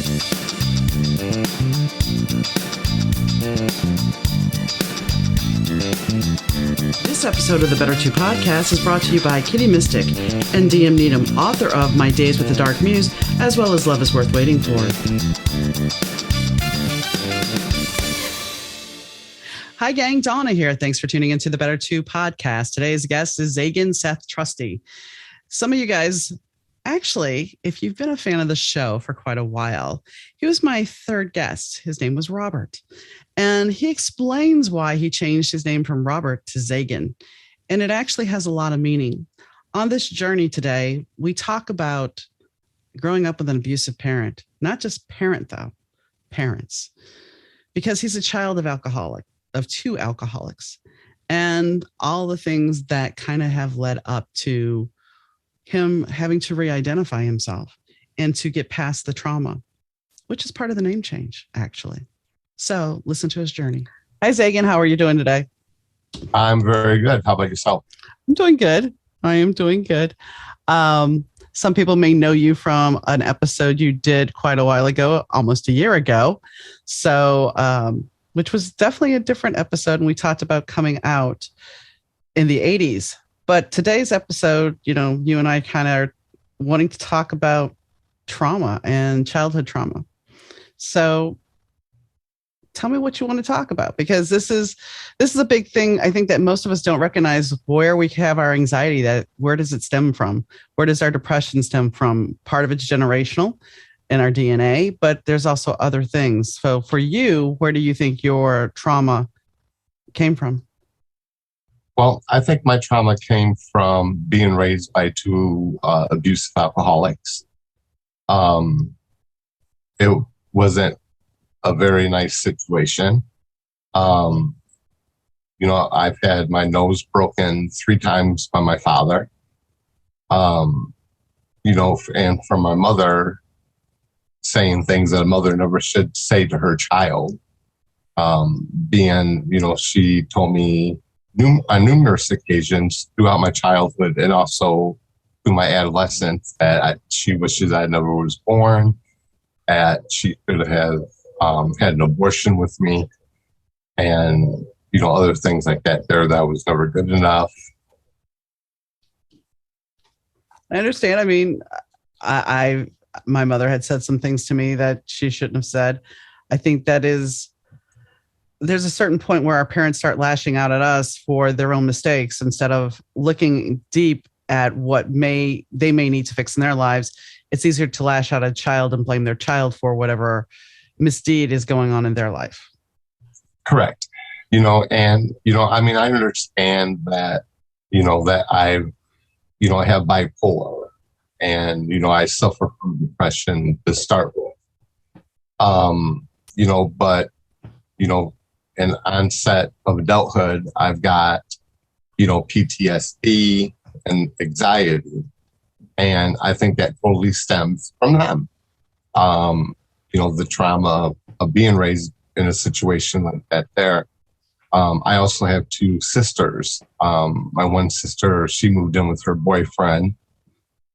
This episode of the Better 2 podcast is brought to you by Kitty Mystic and M.Needom, author of My Days with the Dark Muse, as well as Love is Worth Waiting For. Hi, gang. Donna here. Thanks for tuning into the Better 2 podcast. Today's guest is Zagan, Seth, Trusty. Some of you guys, actually, if you've been a fan of the show for quite a while, he was my third guest. His name was Robert. And he explains why he changed his name from Robert to Zagan. And it actually has a lot of meaning. On this journey today, we talk about growing up with an abusive parent. Not just parent, though, parents. Because he's a child of two alcoholics. And all the things that kind of have led up to him having to re-identify himself and to get past the trauma, which is part of the name change, actually. So listen to his journey. Hi, Zagan. How are you doing today? I'm very good. How about yourself? I'm doing good. I am doing good. Some people may know you from an episode you did quite a while ago, almost a year ago. So, which was definitely a different episode. And we talked about coming out in the 80s. But today's episode, you and I kind of are wanting to talk about trauma and childhood trauma. So tell me what you want to talk about, because this is a big thing. I think that most of us don't recognize where we have our anxiety. Where does it stem from? Where does our depression stem from? Part of it's generational in our DNA, but there's also other things. So for you, where do you think your trauma came from? Well, I think my trauma came from being raised by two abusive alcoholics. It wasn't a very nice situation. I've had my nose broken 3 times by my father. And from my mother saying things that a mother never should say to her child. She told me on numerous occasions throughout my childhood and also through my adolescence that she wishes I never was born, that she could have had an abortion with me, and other things like that that was never good enough. I understand. I mean, my mother had said some things to me that she shouldn't have said. I think there's a certain point where our parents start lashing out at us for their own mistakes instead of looking deep at what they may need to fix in their lives. It's easier to lash out at a child and blame their child for whatever misdeed is going on in their life. Correct. I understand that, that I have bipolar and, I suffer from depression to start with. An onset of adulthood, I've got, PTSD and anxiety. And I think that totally stems from them. The trauma of being raised in a situation like that there. I also have 2 sisters. My one sister, she moved in with her boyfriend,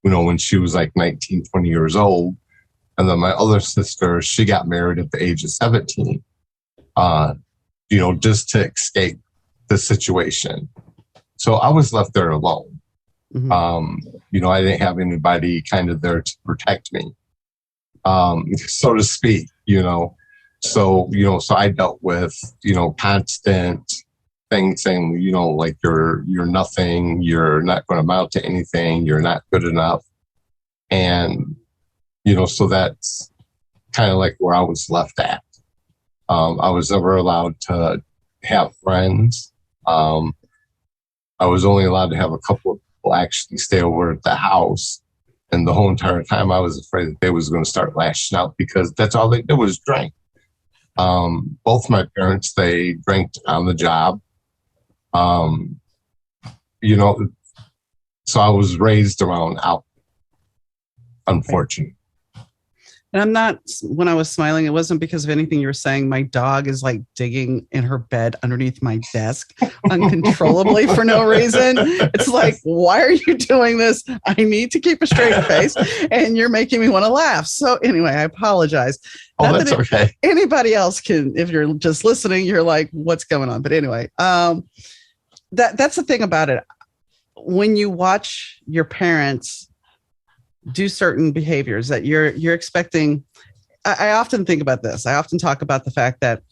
when she was like 19, 20 years old. And then my other sister, she got married at the age of 17, just to escape the situation. So I was left there alone. Mm-hmm. I didn't have anybody kind of there to protect me, so to speak, So I dealt with, constant things saying, like you're nothing, you're not going to amount to anything, you're not good enough. And, so that's kind of like where I was left at. I was never allowed to have friends. I was only allowed to have a couple of people actually stay over at the house. And the whole entire time I was afraid that they was going to start lashing out because that's all they did was drink. Both my parents, they drank on the job. So I was raised around alcohol, unfortunately. And I'm not, when I was smiling, it wasn't because of anything you were saying. My dog is like digging in her bed underneath my desk uncontrollably for no reason. It's like, why are you doing this? I need to keep a straight face and you're making me want to laugh. So anyway, I apologize. Oh, Not that's that okay. Anybody else can, if you're just listening, you're like, what's going on? But anyway, that's the thing about it. When you watch your parents do certain behaviors that you're expecting. I often think about this. I often talk about the fact that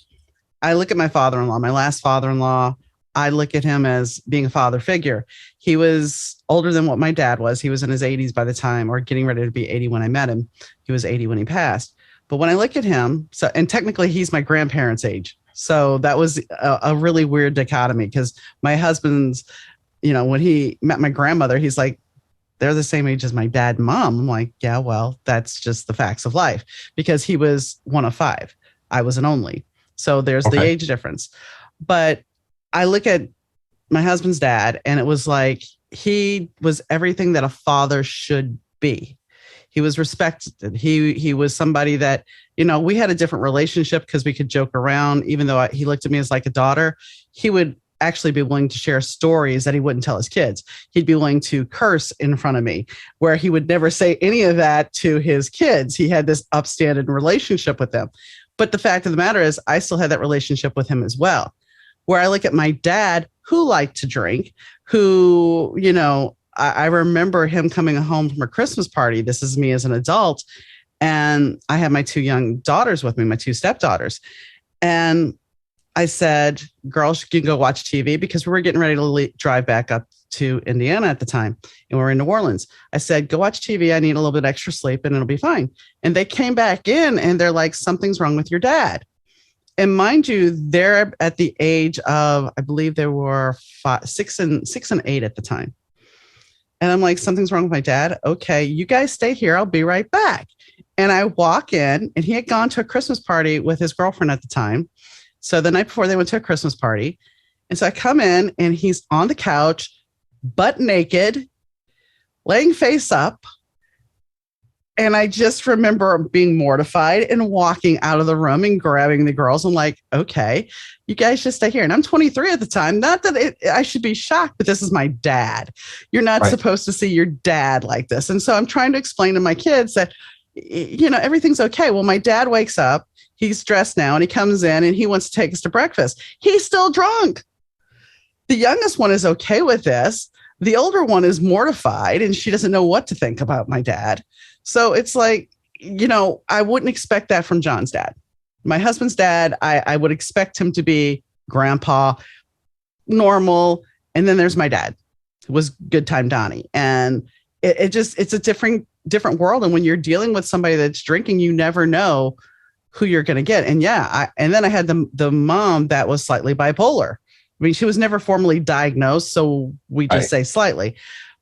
I look at my father-in-law, my last father-in-law. I look at him as being a father figure. He was older than what my dad was. He was in his 80s by the time, or getting ready to be 80 when I met him. He was 80 when he passed. But when I look at him, and technically he's my grandparents' age. So that was a really weird dichotomy, because my husband's, when he met my grandmother, he's like, they're the same age as my dad and mom. I'm like, yeah, well, that's just the facts of life, because he was one of five. I was an only. So there's the age difference. But I look at my husband's dad, and it was like, he was everything that a father should be. He was respected. He was somebody that, we had a different relationship because we could joke around. Even though he looked at me as like a daughter, he would actually be willing to share stories that he wouldn't tell his kids. He'd be willing to curse in front of me, where he would never say any of that to his kids. He had this upstanding relationship with them. But the fact of the matter is, I still had that relationship with him as well, where I look at my dad, who liked to drink, who, I remember him coming home from a Christmas party. This is me as an adult. And I had my two young daughters with me, my two stepdaughters. And I said, girls, you can go watch TV, because we were getting ready to drive back up to Indiana at the time, and we're in New Orleans. I said, go watch TV. I need a little bit extra sleep and it'll be fine. And they came back in and they're like, something's wrong with your dad. And mind you, they're at the age of, I believe they were 6 and 8 at the time. And I'm like, something's wrong with my dad. Okay, you guys stay here. I'll be right back. And I walk in, and he had gone to a Christmas party with his girlfriend at the time. So the night before, they went to a Christmas party. And so I come in, and he's on the couch, butt naked, laying face up. And I just remember being mortified and walking out of the room and grabbing the girls. I'm like, okay, you guys just stay here. And I'm 23 at the time. Not that I should be shocked, but this is my dad. You're not supposed to see your dad like this. And so I'm trying to explain to my kids that, everything's okay. Well, my dad wakes up. He's dressed now, and he comes in and he wants to take us to breakfast. He's still drunk. The youngest one is okay with this. The older one is mortified, and she doesn't know what to think about my dad. So it's like, I wouldn't expect that from John's dad. My husband's dad, I would expect him to be grandpa, normal. And then there's my dad, who was good time Donnie. And it's a different world. And when you're dealing with somebody that's drinking, you never know who you're going to get. And and then I had the mom that was slightly bipolar. I mean, she was never formally diagnosed, so we just say slightly.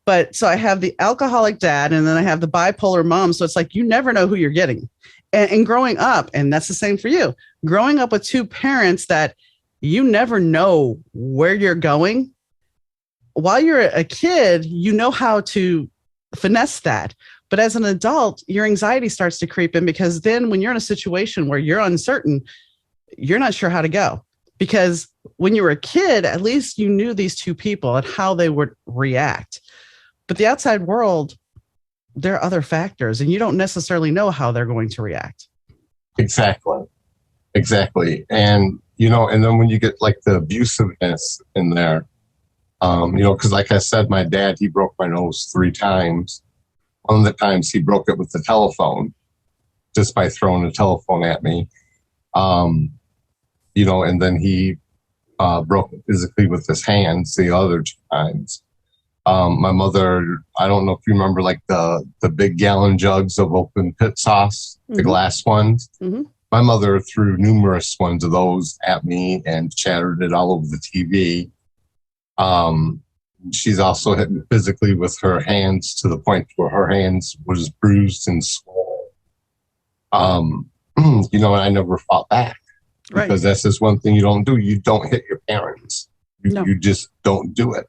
But so I have the alcoholic dad, and then I have the bipolar mom. So it's like, you never know who you're getting. And growing up, and that's the same for you, growing up with two parents that you never know where you're going. While you're a kid, you know how to finesse that. But as an adult, your anxiety starts to creep in, because then when you're in a situation where you're uncertain, you're not sure how to go. Because when you were a kid, at least you knew these two people and how they would react. But the outside world, there are other factors, and you don't necessarily know how they're going to react. Exactly. And, and then when you get like the abusiveness in there, because like I said, my dad, he broke my nose 3 times. One of the times he broke it with the telephone, just by throwing a telephone at me. And then he broke it physically with his hands the other 2 times. My mother, I don't know if you remember, like the big gallon jugs of open pit sauce, the glass ones. Mm-hmm. My mother threw numerous ones of those at me and shattered it all over the TV. She's also hit me physically with her hands, to the point where her hands was bruised and swollen. And I never fought back, because that's just one thing you don't do. You don't hit your parents. You just don't do it.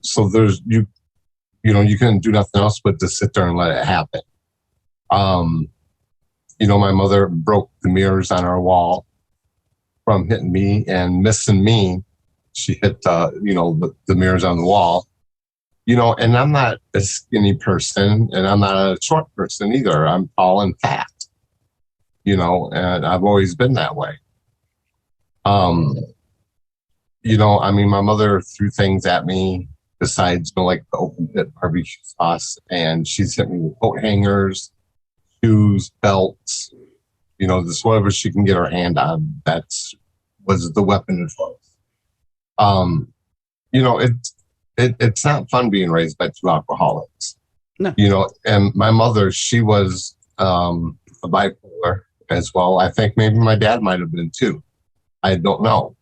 So there's, you couldn't do nothing else but to sit there and let it happen. My mother broke the mirrors on our wall from hitting me and missing me. She hit, the mirrors on the wall, and I'm not a skinny person and I'm not a short person either. I'm tall and fat, and I've always been that way. My mother threw things at me besides, like the open pit barbecue sauce, and she's hit me with coat hangers, shoes, belts, just whatever she can get her hand on. Was the weapon of choice. It's not fun being raised by two alcoholics. No. And my mother, she was a bipolar as well. I think maybe my dad might have been too. I don't know.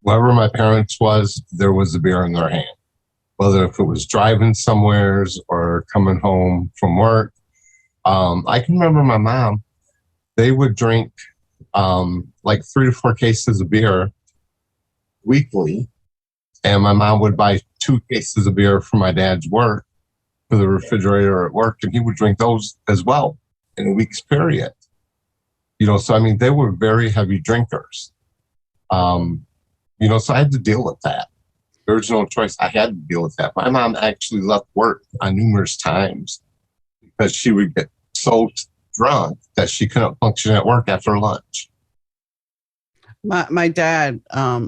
Wherever my parents was, there was a beer in their hand. Whether if it was driving somewheres or coming home from work. I can remember my mom, they would drink like 3 to 4 cases of beer weekly. And my mom would buy 2 cases of beer for my dad's work, for the refrigerator at work, and he would drink those as well in a week's period. So they were very heavy drinkers. So I had to deal with that. There was no choice. I had to deal with that. My mom actually left work on numerous times because she would get so drunk that she couldn't function at work after lunch. My dad,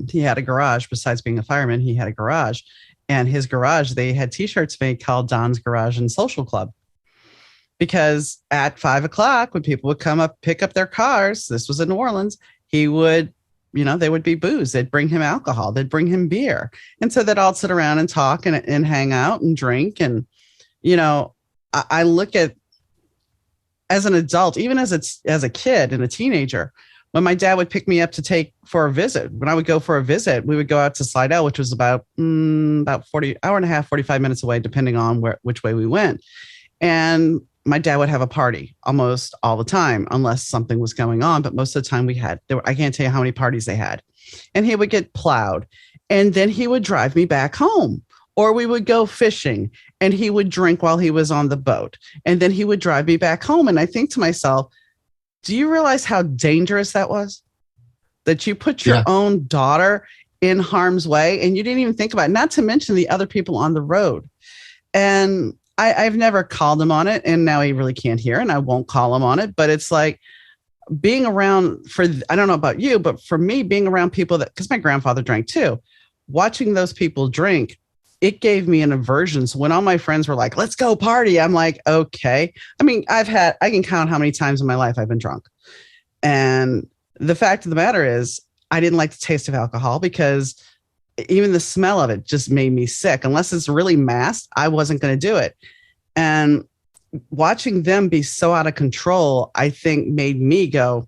he had a garage. Besides being a fireman, he had a garage. And his garage, they had T-shirts made called Don's Garage and Social Club. Because at 5 o'clock, when people would come up, pick up their cars, this was in New Orleans, he would, they would be booze. They'd bring him alcohol. They'd bring him beer. And so they'd all sit around and talk and hang out and drink. And, I look at, as an adult, even as a kid and a teenager, when my dad would pick me up to take for a visit, when I would go for a visit, we would go out to Slidell, which was about 45 minutes away, depending on which way we went. And my dad would have a party almost all the time, unless something was going on. But most of the time I can't tell you how many parties they had. And he would get plowed. And then he would drive me back home. Or we would go fishing and he would drink while he was on the boat. And then he would drive me back home. And I think to myself, do you realize how dangerous that was? That you put your own daughter in harm's way and you didn't even think about it, not to mention the other people on the road. And I've never called him on it, and now he really can't hear, and I won't call him on it. But it's like being around I don't know about you, but for me, being around people because my grandfather drank too, watching those people drink, it gave me an aversion. So when all my friends were like, let's go party, I'm like, okay. I can count how many times in my life I've been drunk. And the fact of the matter is, I didn't like the taste of alcohol because even the smell of it just made me sick. Unless it's really masked, I wasn't going to do it. And watching them be so out of control, I think made me go,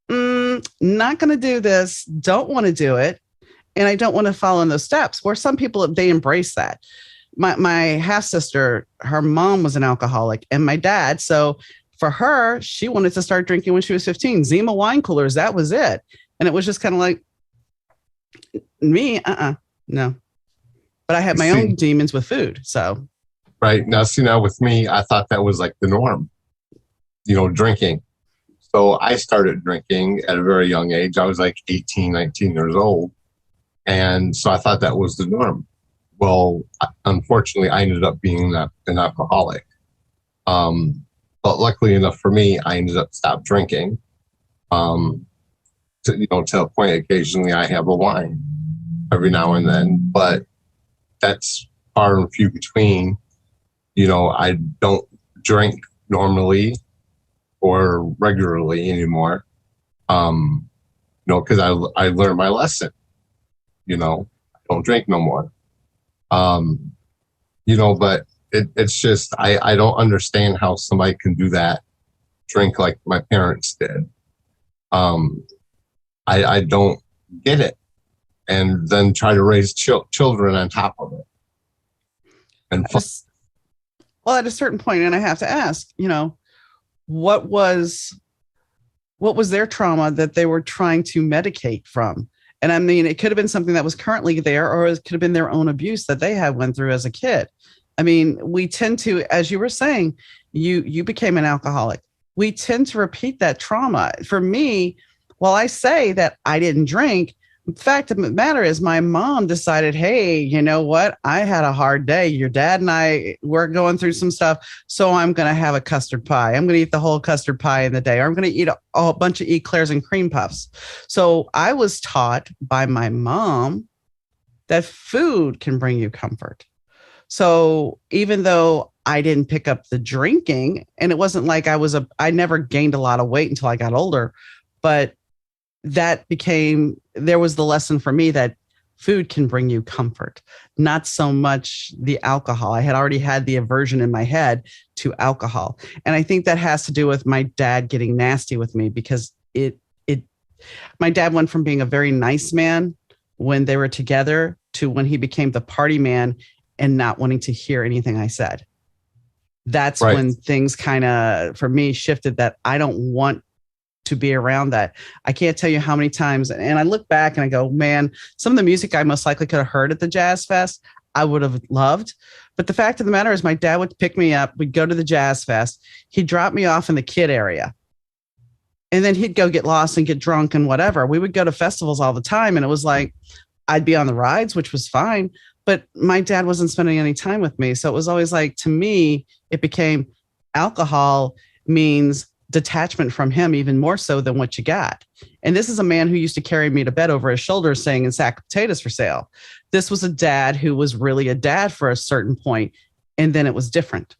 not going to do this. Don't want to do it. And I don't want to follow in those steps. Where some people, they embrace that. My half sister, her mom was an alcoholic and my dad. So for her, she wanted to start drinking when she was 15. Zima wine coolers, that was it. And it was just kind of like, me, no. But I had my own demons with food, so. Right. Now with me, I thought that was like the norm, drinking. So I started drinking at a very young age. I was like 18, 19 years old. And so I thought that was the norm. Well, unfortunately, I ended up being an alcoholic. But luckily enough for me, I ended up stopped drinking. To a point, occasionally I have a wine every now and then, but that's far and few between. I don't drink normally or regularly anymore. Because I learned my lesson. I don't drink no more. But it's just I don't understand how somebody can do that, drink like my parents did. I don't get it. And then try to raise children on top of it. And at a certain point, and I have to ask, what was their trauma that they were trying to medicate from? And it could have been something that was currently there, or it could have been their own abuse that they had went through as a kid. We tend to, as you were saying, you became an alcoholic. we tend to repeat that trauma. For me, while I say that I didn't drink, the fact of the matter is my mom decided, hey, you know what? I had a hard day. Your dad and I were going through some stuff. So I'm going to have a custard pie. I'm going to eat the whole custard pie in the day. Or I'm going to eat a bunch of eclairs and cream puffs. So I was taught by my mom that food can bring you comfort. So even though I didn't pick up the drinking, and it wasn't like I never gained a lot of weight until I got older, but there was the lesson for me that food can bring you comfort, not so much the alcohol. I had already had the aversion in my head to alcohol. And I think that has to do with my dad getting nasty with me, because my dad went from being a very nice man when they were together to when he became the party man and not wanting to hear anything I said. That's right. When things kind of, for me, shifted, that I don't want to be around that. I can't tell you how many times, and I look back and I go, man, some of the music I most likely could have heard at the Jazz Fest, I would have loved. But the fact of the matter is my dad would pick me up. We'd go to the Jazz Fest. He'd drop me off in the kid area. And then he'd go get lost and get drunk and whatever. We would go to festivals all the time. And it was like, I'd be on the rides, which was fine. But my dad wasn't spending any time with me. So it was always like, to me, it became alcohol means detachment from him, even more so than what you got. And this is a man who used to carry me to bed over his shoulders saying, "In sack of potatoes for sale." This was a dad who was really a dad for a certain point, and then it was different.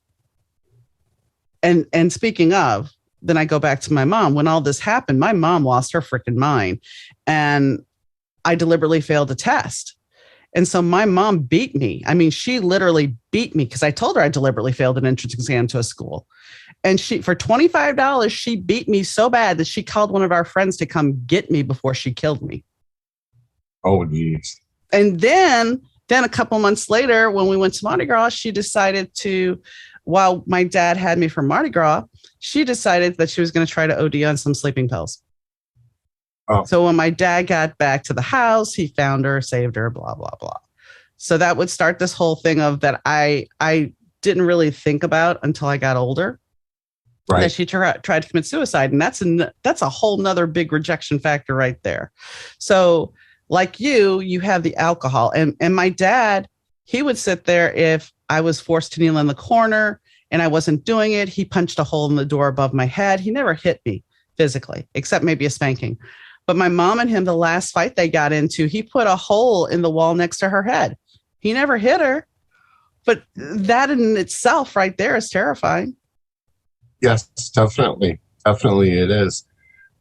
And speaking of, then I go back to my mom. When all this happened, my mom lost her freaking mind, and I deliberately failed a test. And so my mom beat me. I mean, she literally beat me because I told her I deliberately failed an entrance exam to a school. And she, for $25, she beat me so bad that she called one of our friends to come get me before she killed me. Oh, geez. And then a couple months later, when we went to Mardi Gras, she decided to, while my dad had me for Mardi Gras, she decided that she was going to try to OD on some sleeping pills. Oh. So when my dad got back to the house, he found her, saved her, blah, blah, blah. So that would start this whole thing of that I didn't really think about until I got older. Right. That she tried to commit suicide. And that's a whole nother big rejection factor right there. So like you have the alcohol. And my dad, he would sit there if I was forced to kneel in the corner and I wasn't doing it. He punched a hole in the door above my head. He never hit me physically, except maybe a spanking. But my mom and him, the last fight they got into, he put a hole in the wall next to her head. He never hit her. But that in itself right there is terrifying. Yes, definitely. Definitely it is.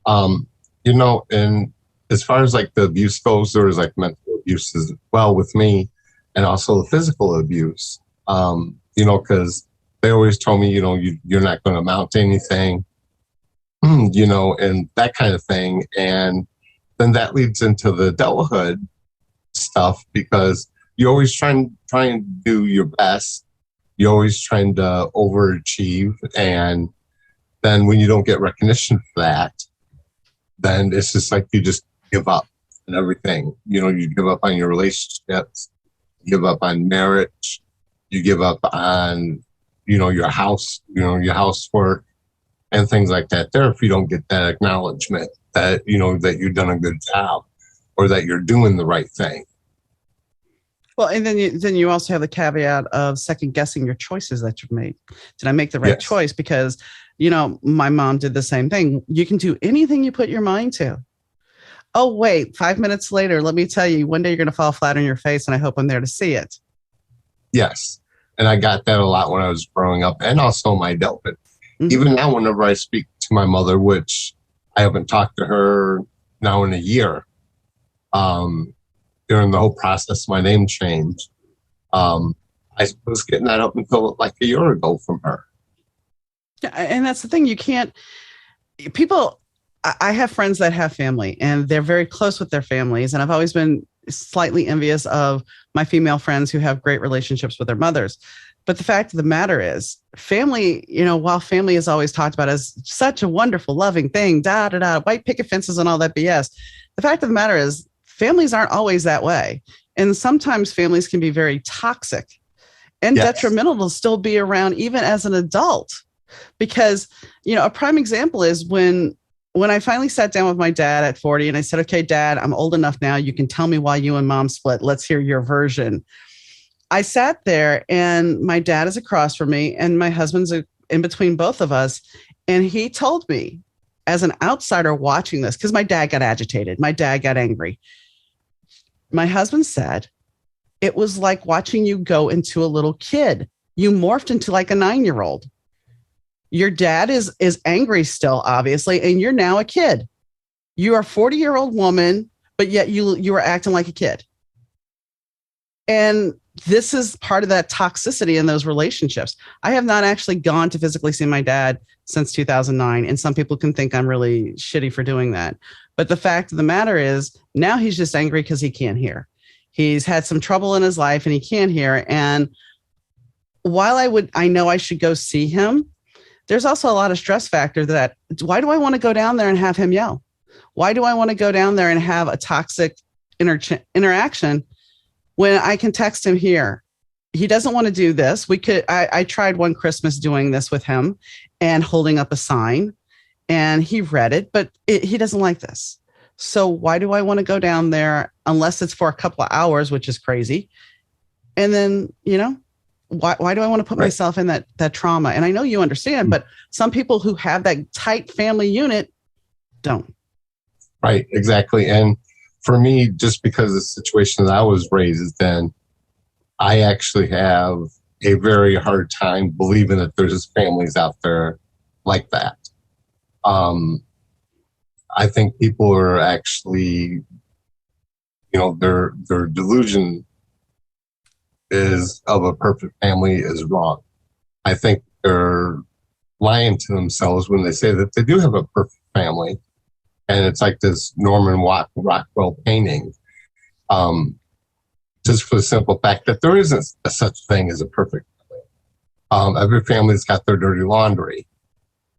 And as far as like the abuse goes, there was like mental abuse as well with me, and also the physical abuse, because they always told me, you're not going to amount to anything, and that kind of thing. And then that leads into the adulthood stuff, because you always try and do your best. You're always trying to overachieve. And then when you don't get recognition for that, then it's just like you just give up on everything. You give up on your relationships, you give up on marriage, you give up on, your house, your housework and things like that there, if you don't get that acknowledgement that, that you've done a good job or that you're doing the right thing. Well, and then you also have the caveat of second guessing your choices that you've made. Did I make the right choice? Because, my mom did the same thing. You can do anything you put your mind to. Oh, wait, 5 minutes later, let me tell you, one day you're going to fall flat on your face, and I hope I'm there to see it. Yes. And I got that a lot when I was growing up, and also my adulthood. Mm-hmm. Even now, whenever I speak to my mother, which I haven't talked to her now in a year, during the whole process, my name changed. I was getting that up until like a year ago from her. Yeah, and that's the thing. I have friends that have family, and they're very close with their families. And I've always been slightly envious of my female friends who have great relationships with their mothers. But the fact of the matter is, family, while family is always talked about as such a wonderful, loving thing, white picket fences and all that BS. The fact of the matter is, families aren't always that way. And sometimes families can be very toxic and detrimental to still be around even as an adult. Because, a prime example is when I finally sat down with my dad at 40 and I said, okay, Dad, I'm old enough now. You can tell me why you and Mom split. Let's hear your version. I sat there and my dad is across from me and my husband's in between both of us. And he told me, as an outsider watching this, because my dad got agitated, my dad got angry. My husband said, it was like watching you go into a little kid. You morphed into like a 9-year-old. Your dad is angry still, obviously, and you're now a kid. You are a 40-year-old woman, but yet you are acting like a kid. And this is part of that toxicity in those relationships. I have not actually gone to physically see my dad since 2009, and some people can think I'm really shitty for doing that. But the fact of the matter is, now he's just angry because he can't hear. He's had some trouble in his life and he can't hear. And while I know I should go see him, there's also a lot of stress factor that, why do I want to go down there and have him yell? Why do I want to go down there and have a toxic interaction when I can text him here? He doesn't want to do this. I tried one Christmas doing this with him and holding up a sign, and he read it, but he doesn't like this. So why do I want to go down there unless it's for a couple of hours, which is crazy? And then, why do I want to put myself in that trauma? And I know you understand, but some people who have that tight family unit don't. Right, exactly. And for me, just because of the situation that I was raised in, I actually have a very hard time believing that there's families out there like that. I think people are actually, their delusion is of a perfect family is wrong. I think they're lying to themselves when they say that they do have a perfect family. And it's like this Norman Rockwell painting. Just for the simple fact that there isn't a such thing as a perfect family. Every family's got their dirty laundry.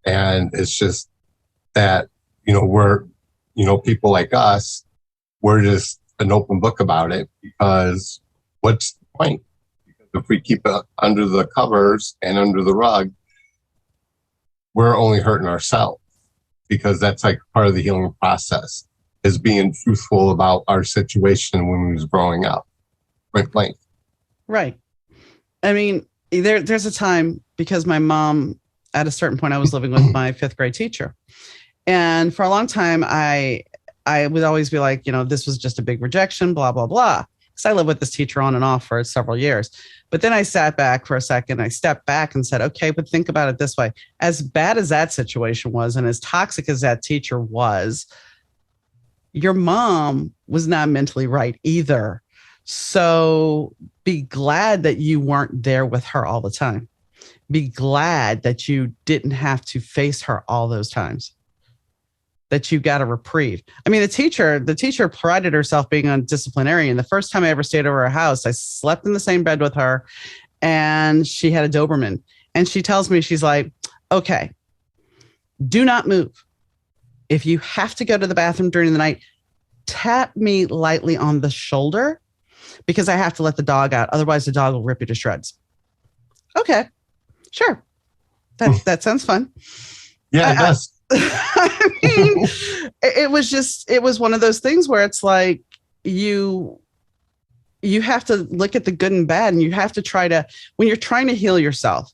And it's just that, we're, people like us, we're just an open book about it, because what's the point? Because if we keep it under the covers and under the rug, we're only hurting ourselves, because that's like part of the healing process, is being truthful about our situation when we was growing up. Right. I mean, there's a time, because my mom, at a certain point, I was living with my 5th grade teacher. And for a long time, I would always be like, this was just a big rejection, blah, blah, blah. Because I lived with this teacher on and off for several years. But then I sat back for a second. I stepped back and said, okay, but think about it this way. As bad as that situation was, and as toxic as that teacher was, your mom was not mentally right either. So be glad that you weren't there with her all the time. Be glad that you didn't have to face her all those times, that you got a reprieve. I mean, the teacher prided herself being a disciplinarian. The first time I ever stayed over her house, I slept in the same bed with her, and she had a Doberman. And she tells me, she's like, okay, do not move. If you have to go to the bathroom during the night, tap me lightly on the shoulder, because I have to let the dog out. Otherwise, the dog will rip you to shreds. Okay, sure. That sounds fun. Yeah, it does. I mean, it was one of those things where it's like you have to look at the good and bad, and you have to when you're trying to heal yourself,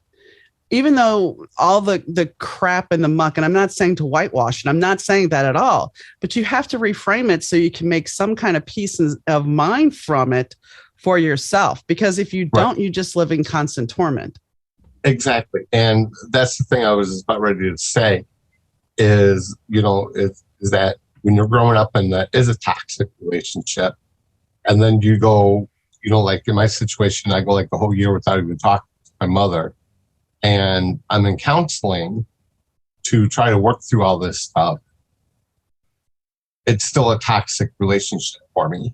even though all the crap and the muck, and I'm not saying to whitewash, and I'm not saying that at all, but you have to reframe it so you can make some kind of peace of mind from it for yourself. Because if you don't, you just live in constant torment. Exactly. And that's the thing I was about ready to say is, is that when you're growing up and that is a toxic relationship, and then you go, like in my situation, I go like the whole year without even talking to my mother. And I'm in counseling to try to work through all this stuff. It's still a toxic relationship for me,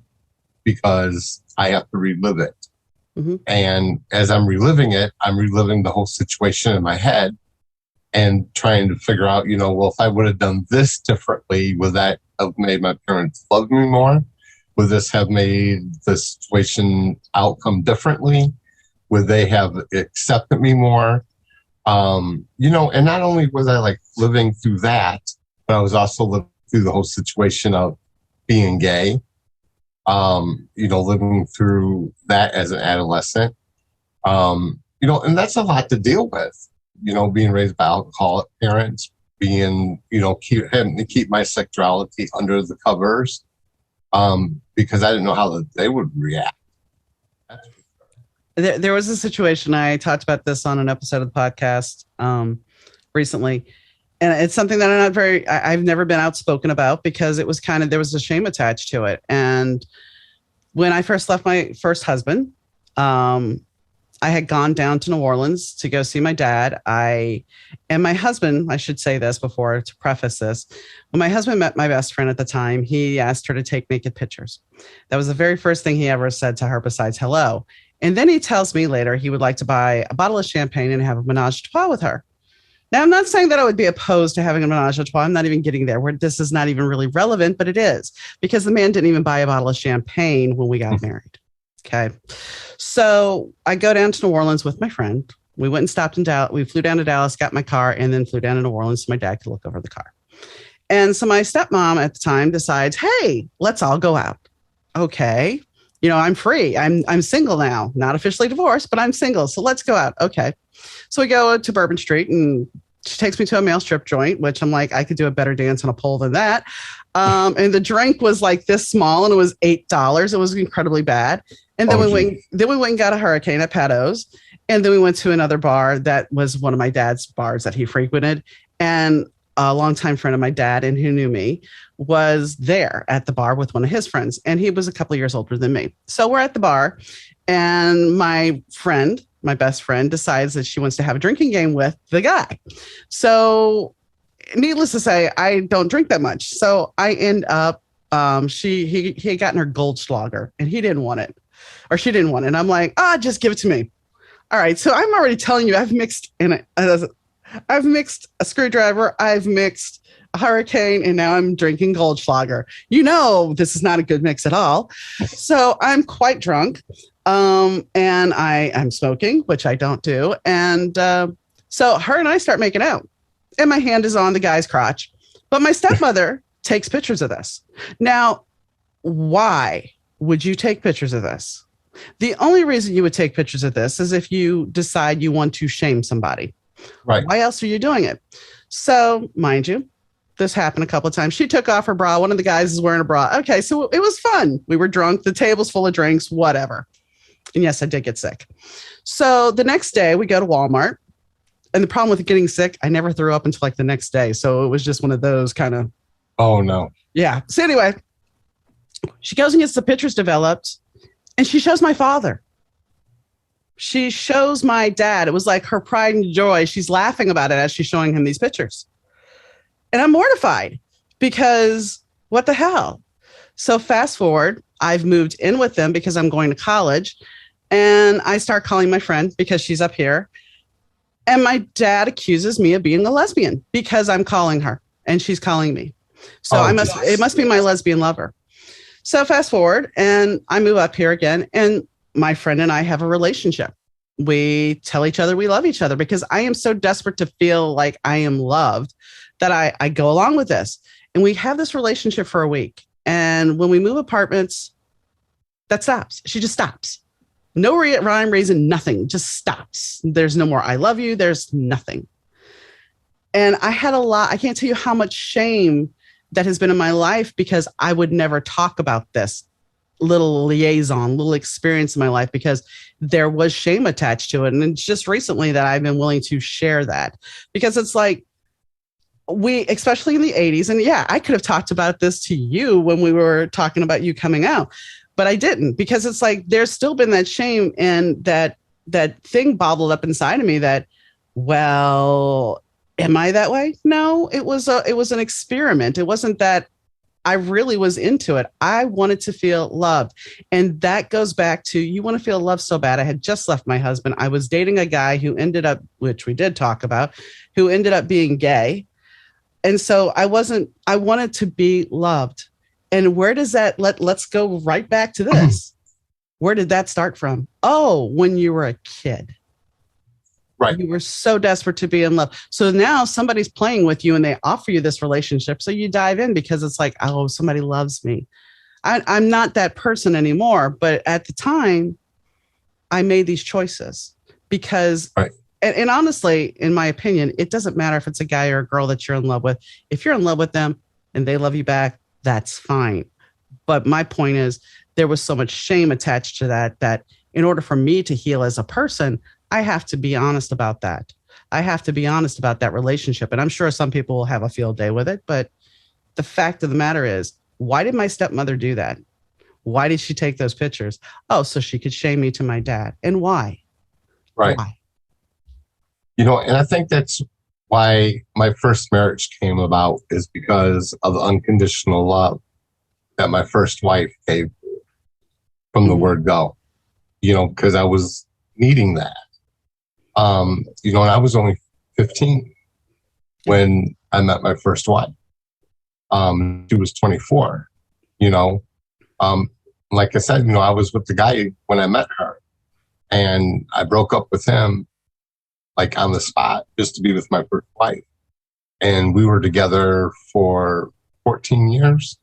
because I have to relive it. Mm-hmm. And as I'm reliving it, I'm reliving the whole situation in my head and trying to figure out, well, if I would have done this differently, would that have made my parents love me more? Would this have made the situation outcome differently? Would they have accepted me more? And not only was I like living through that, but I was also living through the whole situation of being gay, living through that as an adolescent, and that's a lot to deal with, being raised by alcoholic parents, being, having to keep my sexuality under the covers, because I didn't know how they would react. There was a situation, I talked about this on an episode of the podcast recently, and it's something that I've never been outspoken about because it was there was a shame attached to it. And when I first left my first husband, I had gone down to New Orleans to go see my dad. And my husband, I should say this before to preface this. When my husband met my best friend at the time, he asked her to take naked pictures. That was the very first thing he ever said to her besides hello. And then he tells me later he would like to buy a bottle of champagne and have a menage a trois with her. Now, I'm not saying that I would be opposed to having a menage a trois. I'm not even getting there where this is not even really relevant, but it is because the man didn't even buy a bottle of champagne when we got married. Okay. So I go down to New Orleans with my friend. We went and stopped in Dallas. We flew down to Dallas, got my car, and then flew down to New Orleans so my dad could look over the car. And so my stepmom at the time decides, hey, let's all go out. Okay. I'm free. I'm single now, not officially divorced, but I'm single. So let's go out. Okay. So we go to Bourbon Street and she takes me to a male strip joint, which I'm like, I could do a better dance on a pole than that. And the drink was like this small and it was $8. It was incredibly bad. And then we went and got a hurricane at Pato's. And then we went to another bar that was one of my dad's bars that he frequented. And a longtime friend of my dad and who knew me was there at the bar with one of his friends. And he was a couple of years older than me. So we're at the bar and my best friend decides that she wants to have a drinking game with the guy. So needless to say, I don't drink that much. So I end up, he had gotten her Goldschlager and he didn't want it or she didn't want it. And I'm like, just give it to me. All right. So I'm already telling you, I've mixed a screwdriver. I've mixed a hurricane and now I'm drinking Goldschlager. This is not a good mix at all. So I'm quite drunk. And I'm smoking, which I don't do. And so her and I start making out and my hand is on the guy's crotch. But my stepmother takes pictures of this. Now, why would you take pictures of this? The only reason you would take pictures of this is if you decide you want to shame somebody. Right. Why else are you doing it? So, mind you, this happened a couple of times. She took off her bra. One of the guys is wearing a bra. Okay, so it was fun. We were drunk. The table's full of drinks, whatever. And yes, I did get sick. So the next day we go to Walmart. And the problem with getting sick, I never threw up until like the next day. So it was just one of those kind of. Oh, no. Yeah. So anyway, she goes and gets the pictures developed and she shows my father. She shows my dad. It was like her pride and joy. She's laughing about it as she's showing him these pictures. And I'm mortified because what the hell? So fast forward, I've moved in with them because I'm going to college. And I start calling my friend because she's up here. And my dad accuses me of being a lesbian because I'm calling her and she's calling me. So it must be my lesbian lover. So fast forward and I move up here again and my friend and I have a relationship. We tell each other we love each other because I am so desperate to feel like I am loved that I go along with this. And we have this relationship for a week. And when we move apartments, that stops. She just stops. No rhyme, reason, nothing. Just stops. There's no more I love you. There's nothing. And I had a lot. I can't tell you how much shame that has been in my life because I would never talk about this little experience in my life because there was shame attached to it. And it's just recently that I've been willing to share that because it's like especially in the 80s. And yeah, I could have talked about this to you when we were talking about you coming out, but I didn't because it's like, there's still been that shame and that thing bobbled up inside of me that, well, am I that way? No, it was an experiment. It wasn't that I really was into it. I wanted to feel loved. And that goes back to, you want to feel loved so bad. I had just left my husband. I was dating a guy who ended up, which we did talk about, who ended up being gay. And so I wanted to be loved. And where does that, let's go right back to this. Where did that start from? Oh, when you were a kid. Right. You were so desperate to be in love. So now somebody's playing with you and they offer you this relationship. So you dive in because it's like, oh, somebody loves me. I'm not that person anymore. But at the time, I made these choices because, right. and honestly, in my opinion, it doesn't matter if it's a guy or a girl that you're in love with. If you're in love with them and they love you back, that's fine. But my point is, there was so much shame attached to that in order for me to heal as a person, I have to be honest about that. I have to be honest about that relationship. And I'm sure some people will have a field day with it. But the fact of the matter is, why did my stepmother do that? Why did she take those pictures? Oh, so she could shame me to my dad. And why? Right. Why? And I think that's why my first marriage came about, is because of the unconditional love that my first wife gave from the word go, because I was needing that. And I was only 15 when I met my first wife. She was 24, like I said, I was with the guy when I met her, and I broke up with him like on the spot just to be with my first wife. And we were together for 14 years,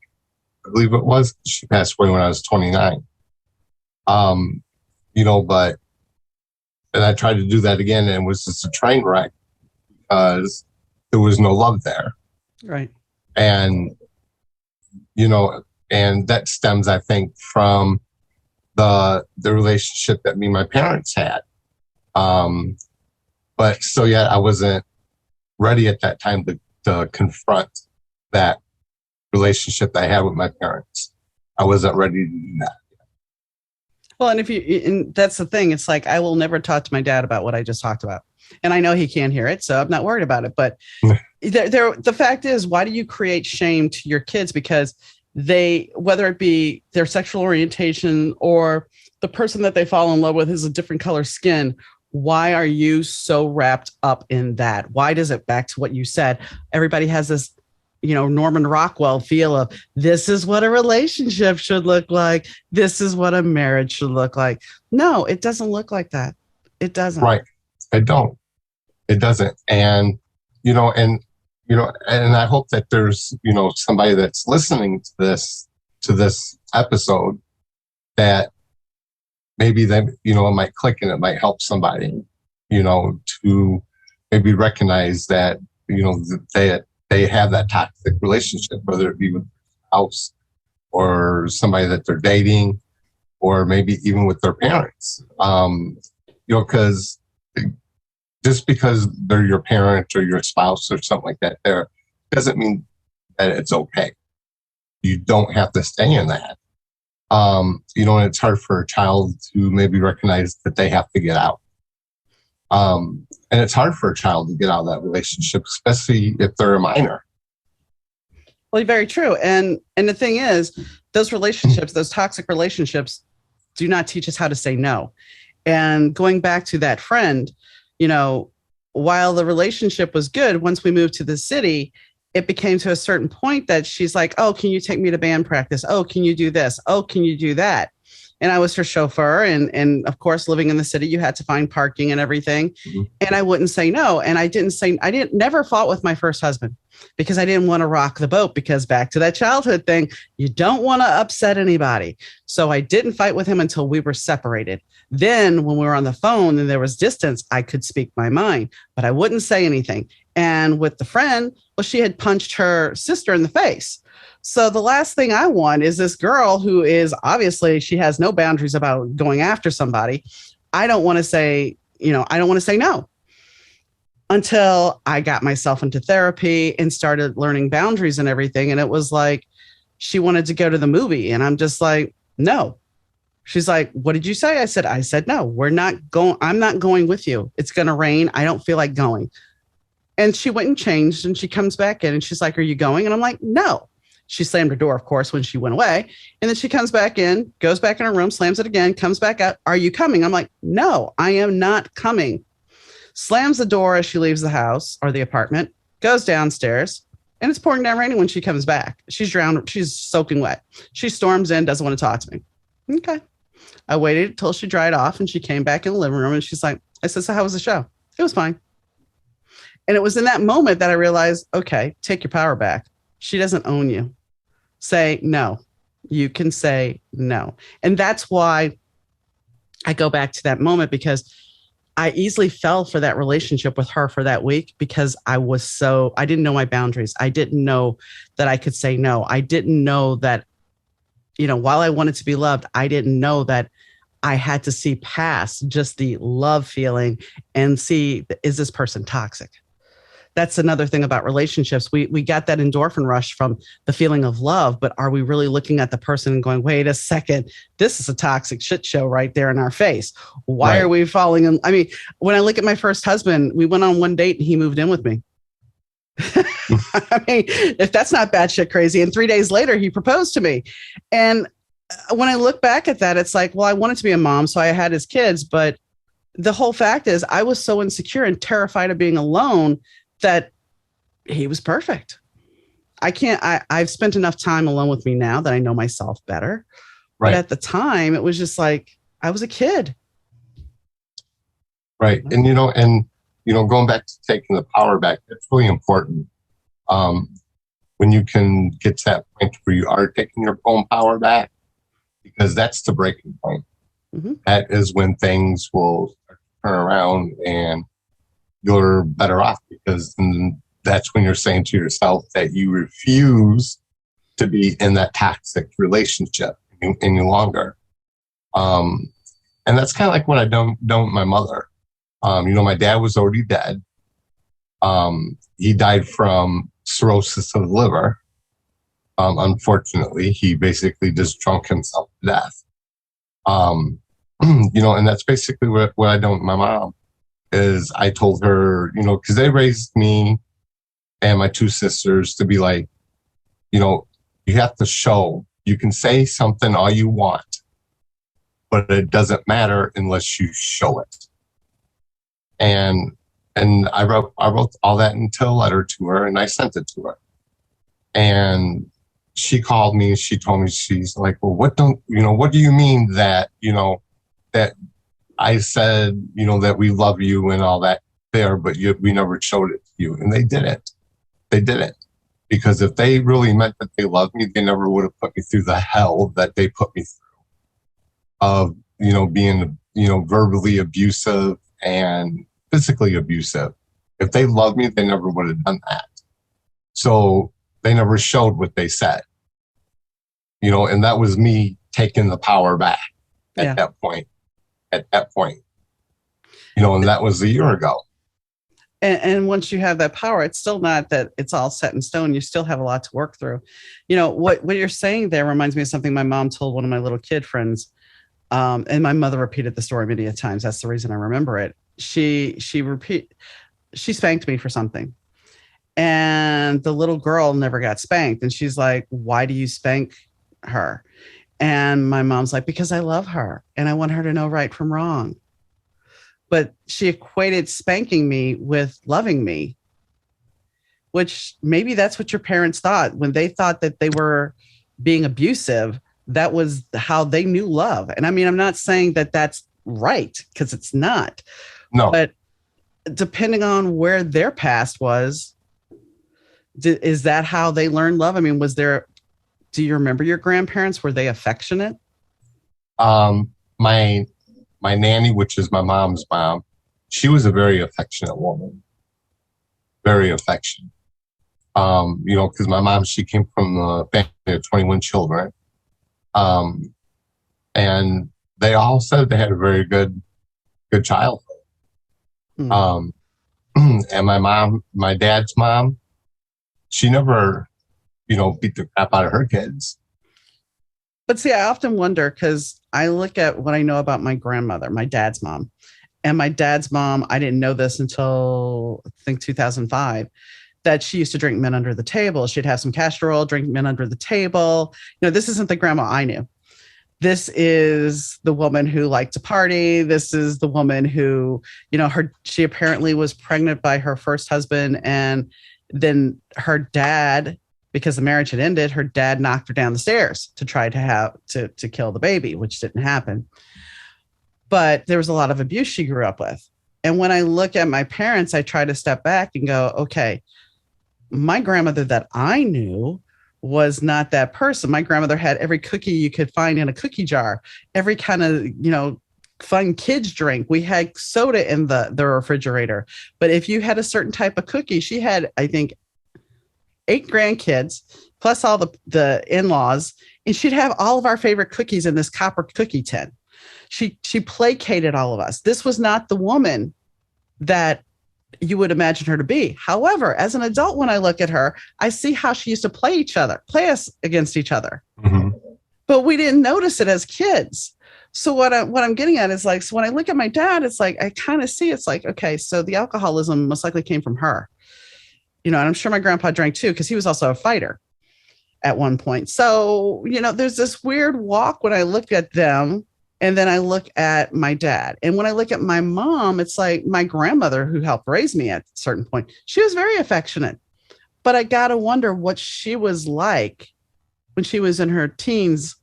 I believe it was. She passed away when I was 29. And I tried to do that again, and it was just a train wreck because there was no love there. Right. And, and that stems, I think, from the relationship that me and my parents had. But so yet I wasn't ready at that time to confront that relationship that I had with my parents. I wasn't ready to do that. Well, and that's the thing. It's like, I will never talk to my dad about what I just talked about. And I know he can't hear it, so I'm not worried about it. But the fact is, why do you create shame to your kids? Because whether it be their sexual orientation or the person that they fall in love with is a different color skin, why are you so wrapped up in that? Why does it, back to what you said, everybody has this, Norman Rockwell feel of, this is what a relationship should look like. This is what a marriage should look like. No, it doesn't look like that. It doesn't. Right. It doesn't. And, and I hope that there's, somebody that's listening to this episode that maybe they, it might click and it might help somebody, to maybe recognize that, they have that toxic relationship, whether it be with a spouse or somebody that they're dating, or maybe even with their parents. Because just because they're your parent or your spouse or something like that, there doesn't mean that it's okay. You don't have to stay in that. And it's hard for a child to maybe recognize that they have to get out. And it's hard for a child to get out of that relationship, especially if they're a minor. Well, very true. And the thing is, those relationships, those toxic relationships, do not teach us how to say no. And going back to that friend, while the relationship was good, once we moved to the city, it became to a certain point that she's like, oh, can you take me to band practice? Oh, can you do this? Oh, can you do that? And I was her chauffeur. And of course, living in the city, you had to find parking and everything. Mm-hmm. And I wouldn't say no. And I never fought with my first husband because I didn't want to rock the boat, because back to that childhood thing, you don't want to upset anybody. So I didn't fight with him until we were separated. Then when we were on the phone and there was distance, I could speak my mind, but I wouldn't say anything. And with the friend, well, she had punched her sister in the face. So the last thing I want is this girl who is obviously, she has no boundaries about going after somebody. I don't want to say no until I got myself into therapy and started learning boundaries and everything. And it was like, she wanted to go to the movie. And I'm just like, no. She's like, what did you say? I said, no, we're not going. I'm not going with you. It's going to rain. I don't feel like going. And she went and changed, and she comes back in and she's like, are you going? And I'm like, no. She slammed her door, of course, when she went away. And then she comes back in, goes back in her room, slams it again, comes back out. Are you coming? I'm like, no, I am not coming. Slams the door as she leaves the house or the apartment, goes downstairs, and it's pouring down raining when she comes back. She's drowned. She's soaking wet. She storms in, doesn't want to talk to me. Okay. I waited till she dried off, and she came back in the living room, and she's like, I said, so how was the show? It was fine. And it was in that moment that I realized, okay, take your power back. She doesn't own you. Say no. You can say no. And that's why I go back to that moment, because I easily fell for that relationship with her for that week, because I didn't know my boundaries. I didn't know that I could say no. I didn't know that, while I wanted to be loved, I didn't know that I had to see past just the love feeling and see, is this person toxic? That's another thing about relationships. We got that endorphin rush from the feeling of love, but are we really looking at the person and going, wait a second, this is a toxic shit show right there in our face. Why are we falling in? I mean, when I look at my first husband, we went on one date and he moved in with me. I mean, if that's not batshit crazy. And 3 days later, he proposed to me. And when I look back at that, it's like, well, I wanted to be a mom, so I had his kids. But the whole fact is I was so insecure and terrified of being alone that he was perfect. I've spent enough time alone with me now that I know myself better. Right. But at the time, it was just like, I was a kid. Right. And, going back to taking the power back, that's really important. When you can get to that point where you are taking your own power back, because that's the breaking point. Mm-hmm. That is when things will turn around and you're better off, because that's when you're saying to yourself that you refuse to be in that toxic relationship any longer. And that's kind of like what I don't with my mother. My dad was already dead. He died from cirrhosis of the liver. Unfortunately, he basically just drunk himself to death. And that's basically what I don't with my mom. Is I told her, because they raised me and my two sisters to be like, you have to show. You can say something all you want, but it doesn't matter unless you show it. And I wrote all that into a letter to her, and I sent it to her. And she called me and she told me, she's like, well, what do you mean that, that I said, that we love you and all that there, but we never showed it to you. And they didn't. They didn't. Because if they really meant that they loved me, they never would have put me through the hell that they put me through of, being, verbally abusive and physically abusive. If they loved me, they never would have done that. So they never showed what they said, and that was me taking the power back at that point. And that was a year ago. And once you have that power, it's still not that it's all set in stone. You still have a lot to work through. What you're saying there reminds me of something my mom told one of my little kid friends. And my mother repeated the story many times. That's the reason I remember it. She spanked me for something. And the little girl never got spanked. And she's like, why do you spank her? And my mom's like, because I love her and I want her to know right from wrong. But she equated spanking me with loving me, which maybe that's what your parents thought when they thought that they were being abusive. That was how they knew love. And I mean, I'm not saying that that's right, because it's not. No. But depending on where their past was, is that how they learned love? I mean, do you remember your grandparents? Were they affectionate? My nanny, which is my mom's mom, she was a very affectionate woman. Very affectionate. Because my mom, she came from a family of 21 children. And they all said they had a very good childhood. Mm. And my dad's mom, she never, beat the crap out of her kids. But see, I often wonder, because I look at what I know about my grandmother, my dad's mom. And my dad's mom, I didn't know this until I think 2005, that she used to drink men under the table. She'd have some castor oil, drink men under the table. This isn't the grandma I knew. This is the woman who liked to party. This is the woman who, she apparently was pregnant by her first husband. And then her dad, because the marriage had ended, her dad knocked her down the stairs to try to kill the baby, which didn't happen. But there was a lot of abuse she grew up with. And when I look at my parents, I try to step back and go, okay, my grandmother that I knew was not that person. My grandmother had every cookie you could find in a cookie jar, every kind of, fun kids drink. We had soda in the refrigerator. But if you had a certain type of cookie, she had, I think, 8 grandkids, plus all the in-laws, and she'd have all of our favorite cookies in this copper cookie tin. She placated all of us. This was not the woman that you would imagine her to be. However, as an adult, when I look at her, I see how she used to play us against each other. Mm-hmm. But we didn't notice it as kids. So what I'm getting at is like, so when I look at my dad, it's like, I kind of see, it's like, okay, so the alcoholism most likely came from her, and I'm sure my grandpa drank too, because he was also a fighter at one point. So, there's this weird walk when I look at them. And then I look at my dad. And when I look at my mom, it's like my grandmother who helped raise me at a certain point. She was very affectionate. But I got to wonder what she was like when she was in her teens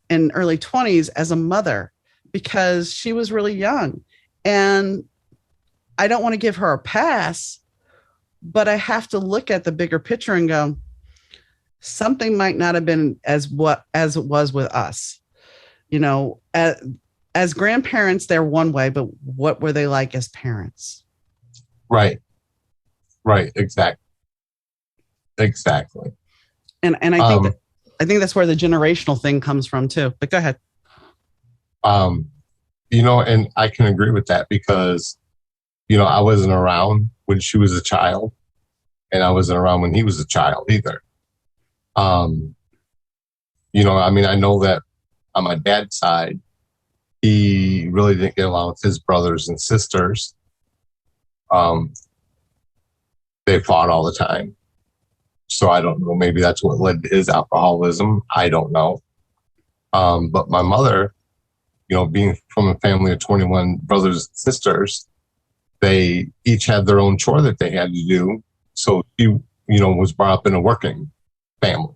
and early 20s as a mother, because she was really young. And I don't want to give her a pass, but I have to look at the bigger picture and go, something might not have been as it was with us. As grandparents, they're one way, but what were they like as parents? Right. Exactly. And I think that's where the generational thing comes from too, but go ahead. And I can agree with that because, I wasn't around when she was a child and I wasn't around when he was a child either. I know that on my dad's side, he really didn't get along with his brothers and sisters. They fought all the time. So I don't know, maybe that's what led to his alcoholism. I don't know. But my mother, being from a family of 21 brothers and sisters, they each had their own chore that they had to do. So she, was brought up in a working family.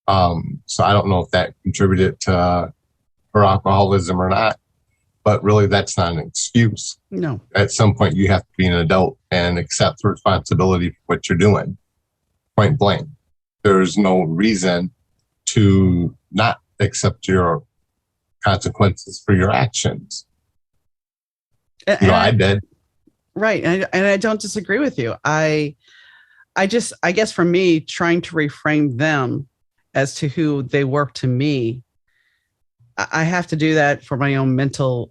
So I don't know if that contributed to her alcoholism or not, but really that's not an excuse. No. At some point you have to be an adult and accept the responsibility for what you're doing. Point blank. There's no reason to not accept your consequences for your actions. I did. Right. And I don't disagree with you. I guess for me, trying to reframe them as to who they were to me, I have to do that for my own mental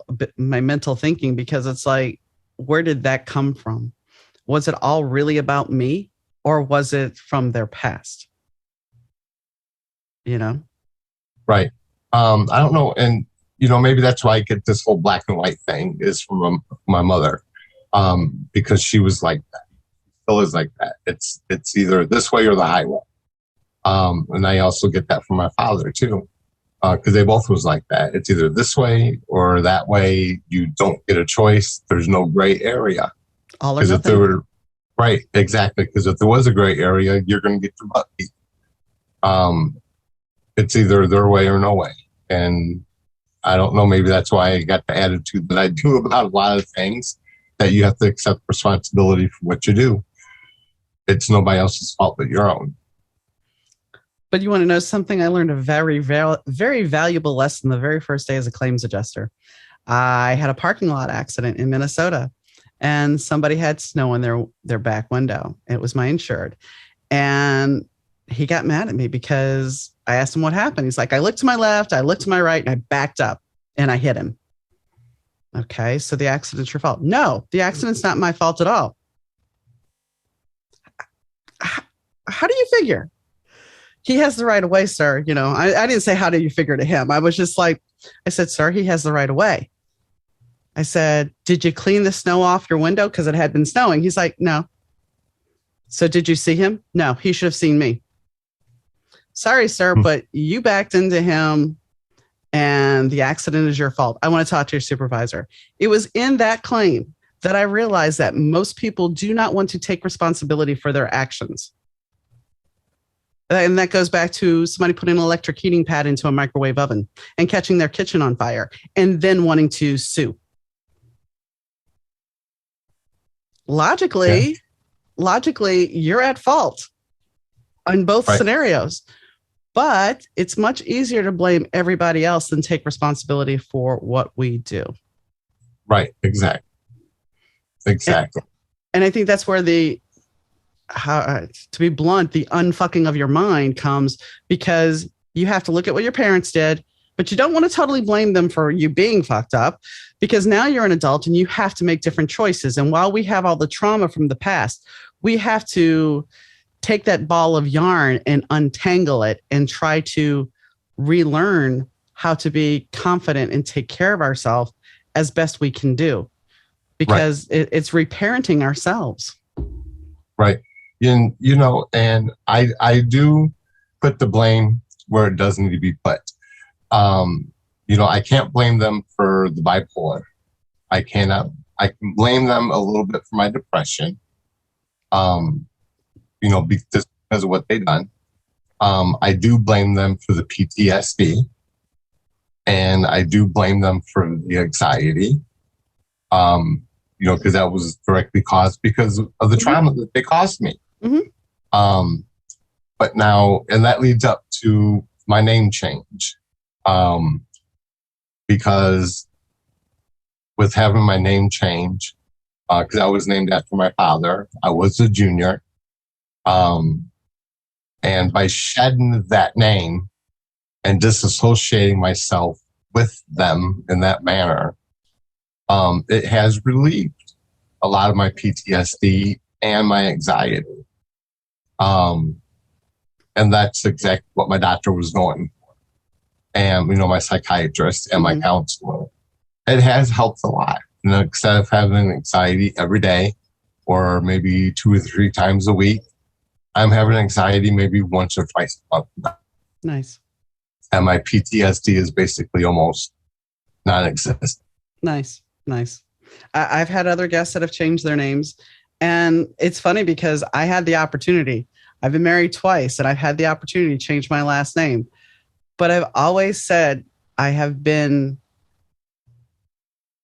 thinking, because it's like, where did that come from? Was it all really about me, or was it from their past? Right. I don't know. And, maybe that's why I get this whole black and white thing is from my mother, because she was like that. Still is like that. It's either this way or the highway. And I also get that from my father too, because they both was like that. It's either this way or that way. You don't get a choice. There's no gray area. All or nothing. Right, exactly. Because if there was a gray area, you're going to get your butt beat. It's either their way or no way. And I don't know, maybe that's why I got the attitude that I do about a lot of things, that you have to accept responsibility for what you do. It's nobody else's fault but your own. But you want to know something? I learned a very, very, very valuable lesson the very first day as a claims adjuster. I had a parking lot accident in Minnesota, and somebody had snow in their back window. It was my insured. And he got mad at me because I asked him what happened. He's like, I looked to my left, I looked to my right, and I backed up and I hit him. Okay, so the accident's your fault. No, the accident's not my fault at all. How do you figure? He has the right of way, sir. I didn't say, how do you figure to him? I was just like, I said, sir, he has the right of way. I said, did you clean the snow off your window? Because it had been snowing. He's like, no. So did you see him? No, he should have seen me. Sorry, sir, but you backed into him and the accident is your fault. I want to talk to your supervisor. It was in that claim that I realized that most people do not want to take responsibility for their actions. And that goes back to somebody putting an electric heating pad into a microwave oven and catching their kitchen on fire and then wanting to sue. logically, you're at fault in both scenarios. But it's much easier to blame everybody else than take responsibility for what we do. Right. Exactly. And I think that's where to be blunt, the unfucking of your mind comes, because you have to look at what your parents did, but you don't want to totally blame them for you being fucked up, because now you're an adult and you have to make different choices. And while we have all the trauma from the past, we have to take that ball of yarn and untangle it and try to relearn how to be confident and take care of ourselves as best we can do, because it's reparenting ourselves. Right. And, and I do put the blame where it does need to be put. I can't blame them for the bipolar. I can blame them a little bit for my depression. Because of what they've done. I do blame them for the PTSD, and I do blame them for the anxiety. Because that was directly caused because of the trauma that they caused me. But now, and that leads up to my name change. Because with having my name change, because I was named after my father, I was a junior. And by shedding that name and disassociating myself with them in that manner, it has relieved a lot of my PTSD and my anxiety. And that's exactly what my doctor was going for. And, my psychiatrist and my counselor. It has helped a lot. Instead of having anxiety every day or maybe 2 or 3 times a week, I'm having anxiety maybe once or twice a month. Nice. And my PTSD is basically almost non-existent. Nice. I've had other guests that have changed their names. And it's funny because I had the opportunity. I've been married twice and I've had the opportunity to change my last name. But I've always said I have been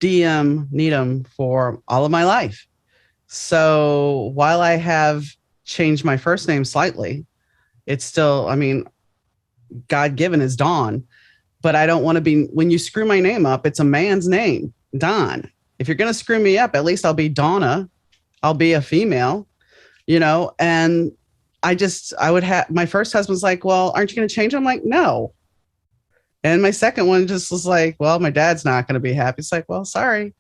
M.Needom for all of my life. So while I have changed my first name slightly, it's still, God-given is Dawn, but I don't want to be, when you screw my name up, it's a man's name, Don. If you're going to screw me up, at least I'll be Donna. I'll be a female, and I would have, my first husband's like, well, aren't you going to change? I'm like, no. And my second one just was like, well, my dad's not going to be happy. It's like, well, sorry, I'm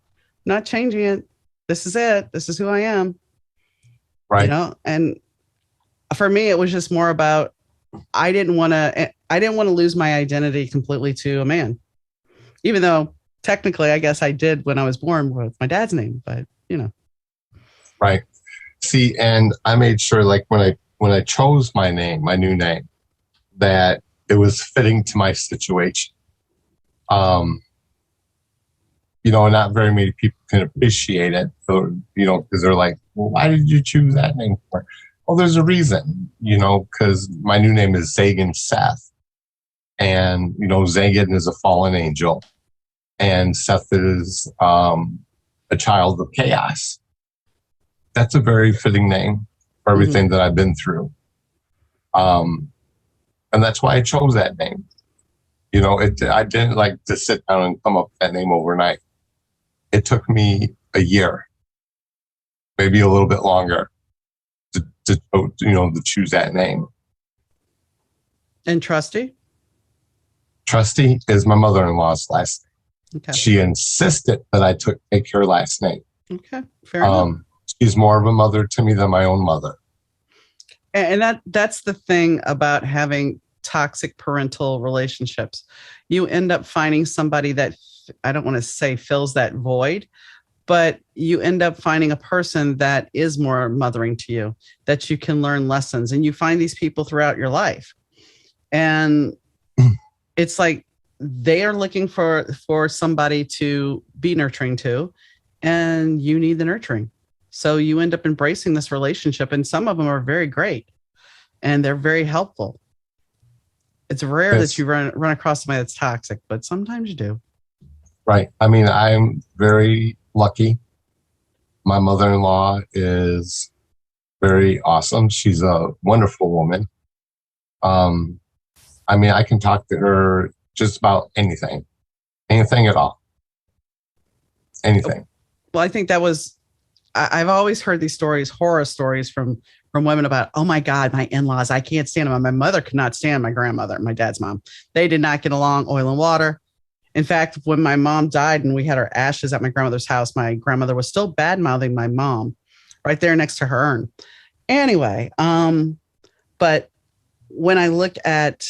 not changing it. This is it. This is who I am. Right. And for me, it was just more about, I didn't want to lose my identity completely to a man, even though technically I guess I did when I was born with my dad's name, but Right. See, and I made sure, like when I chose my name, my new name, that it was fitting to my situation. Not very many people can appreciate it. So, because they're like, well, why did you choose that name for? Well, there's a reason, because my new name is Zagan Seth. And, Zagan is a fallen angel. And Seth is a child of chaos. That's a very fitting name for everything that I've been through. And that's why I chose that name. I didn't like to sit down and come up with that name overnight. It took me a year, maybe a little bit longer, to choose that name. And Trusty? Trusty is my mother-in-law's last name. Okay. She insisted that I take her last name. Okay, fair enough. She's more of a mother to me than my own mother. And that's the thing about having toxic parental relationships. You end up finding somebody that, I don't want to say fills that void, but you end up finding a person that is more mothering to you, that you can learn lessons, and you find these people throughout your life. And it's like they are looking for somebody to be nurturing to, and you need the nurturing. So you end up embracing this relationship, and some of them are very great and they're very helpful. It's rare that you run across somebody that's toxic, but sometimes you do. Right. I'm very lucky My mother-in-law is very awesome. She's a wonderful woman. I mean, I can talk to her just about anything at all. Anything. Well, I think that was, I've always heard these stories, horror stories from women about, oh my God, my in-laws, I can't stand them. My mother could not stand my grandmother, my dad's mom. They did not get along, oil and water. In fact, when my mom died and we had her ashes at my grandmother's house, my grandmother was still bad-mouthing my mom right there next to her urn. Anyway, but when I look at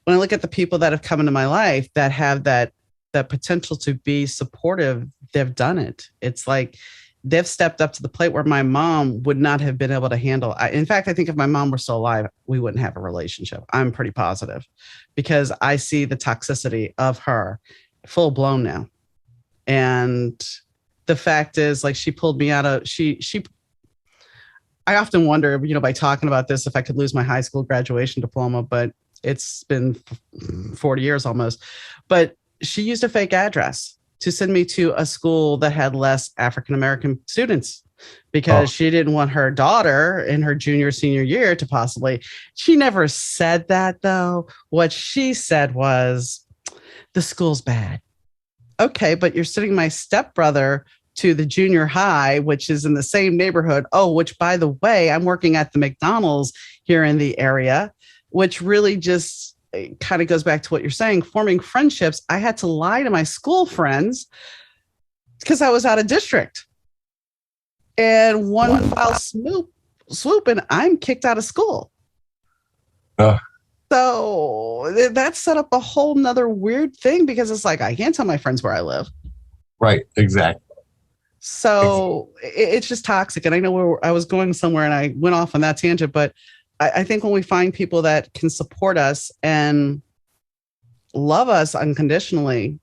the people that have come into my life that have that potential to be supportive, they've done it. It's like they've stepped up to the plate where my mom would not have been able to handle. In fact, I think if my mom were still alive, we wouldn't have a relationship. I'm pretty positive because I see the toxicity of her full blown now. And the fact is, like, she pulled me out of, I often wonder, by talking about this, if I could lose my high school graduation diploma, but it's been 40 years almost. But she used a fake address to send me to a school that had less African-American students because she didn't want her daughter in her senior year to possibly. She never said that, though. What she said was, the school's bad. Okay, but you're sending my stepbrother to the junior high, which is in the same neighborhood. Oh, which, by the way, I'm working at the McDonald's here in the area, which really just kind of goes back to what you're saying, forming friendships. I had to lie to my school friends because I was out of district. And one foul swoop, and I'm kicked out of school. So that set up a whole nother weird thing because it's like, I can't tell my friends where I live. Right, exactly. So it's just toxic. And I know I was going somewhere and I went off on that tangent, but I think when we find people that can support us and love us unconditionally,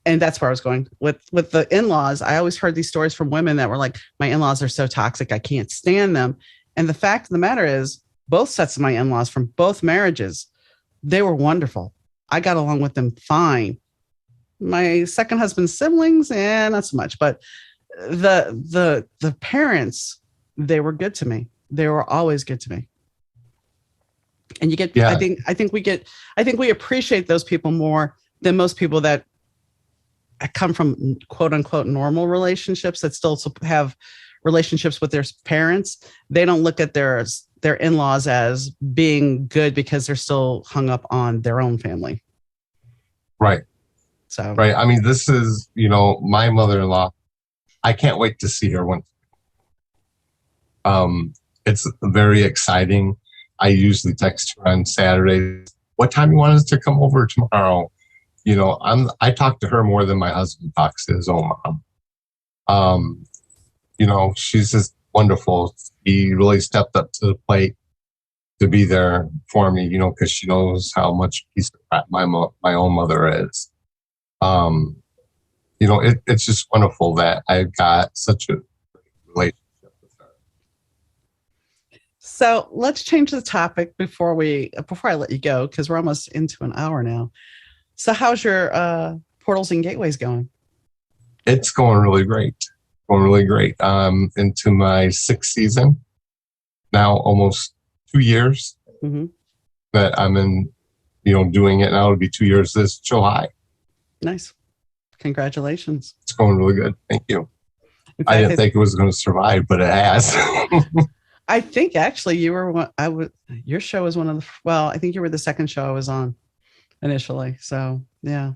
and that's where I was going with the in-laws. I always heard these stories from women that were like, my in-laws are so toxic, I can't stand them. And the fact of the matter is, both sets of my in-laws from both marriages, they were wonderful. I got along with them fine. My second husband's siblings, not so much, but the parents, they were good to me. They were always good to me. And you get, I think we appreciate those people more than most people that come from quote unquote normal relationships that still have relationships with their parents. They don't look at their in-laws as being good because they're still hung up on their own family. Right. So, right. I mean, this is, my mother-in-law. I can't wait to see her once. It's very exciting. I usually text her on Saturdays. What time you want us to come over tomorrow? I talk to her more than my husband talks to his own mom. She's just wonderful. He really stepped up to the plate to be there for me, because she knows how much piece of crap my own mother is. It's just wonderful that I've got such a relationship with her. So let's change the topic before I let you go, because we're almost into an hour now. So how's your portals and gateways going? It's going really great. Into my 6th season now, almost 2 years that I'm in, doing it now. It'll be 2 years this July. Nice. Congratulations. It's going really good. Thank you. I didn't think it was going to survive, but it has. I think actually your show was one of the, I think you were the second show I was on initially. So yeah.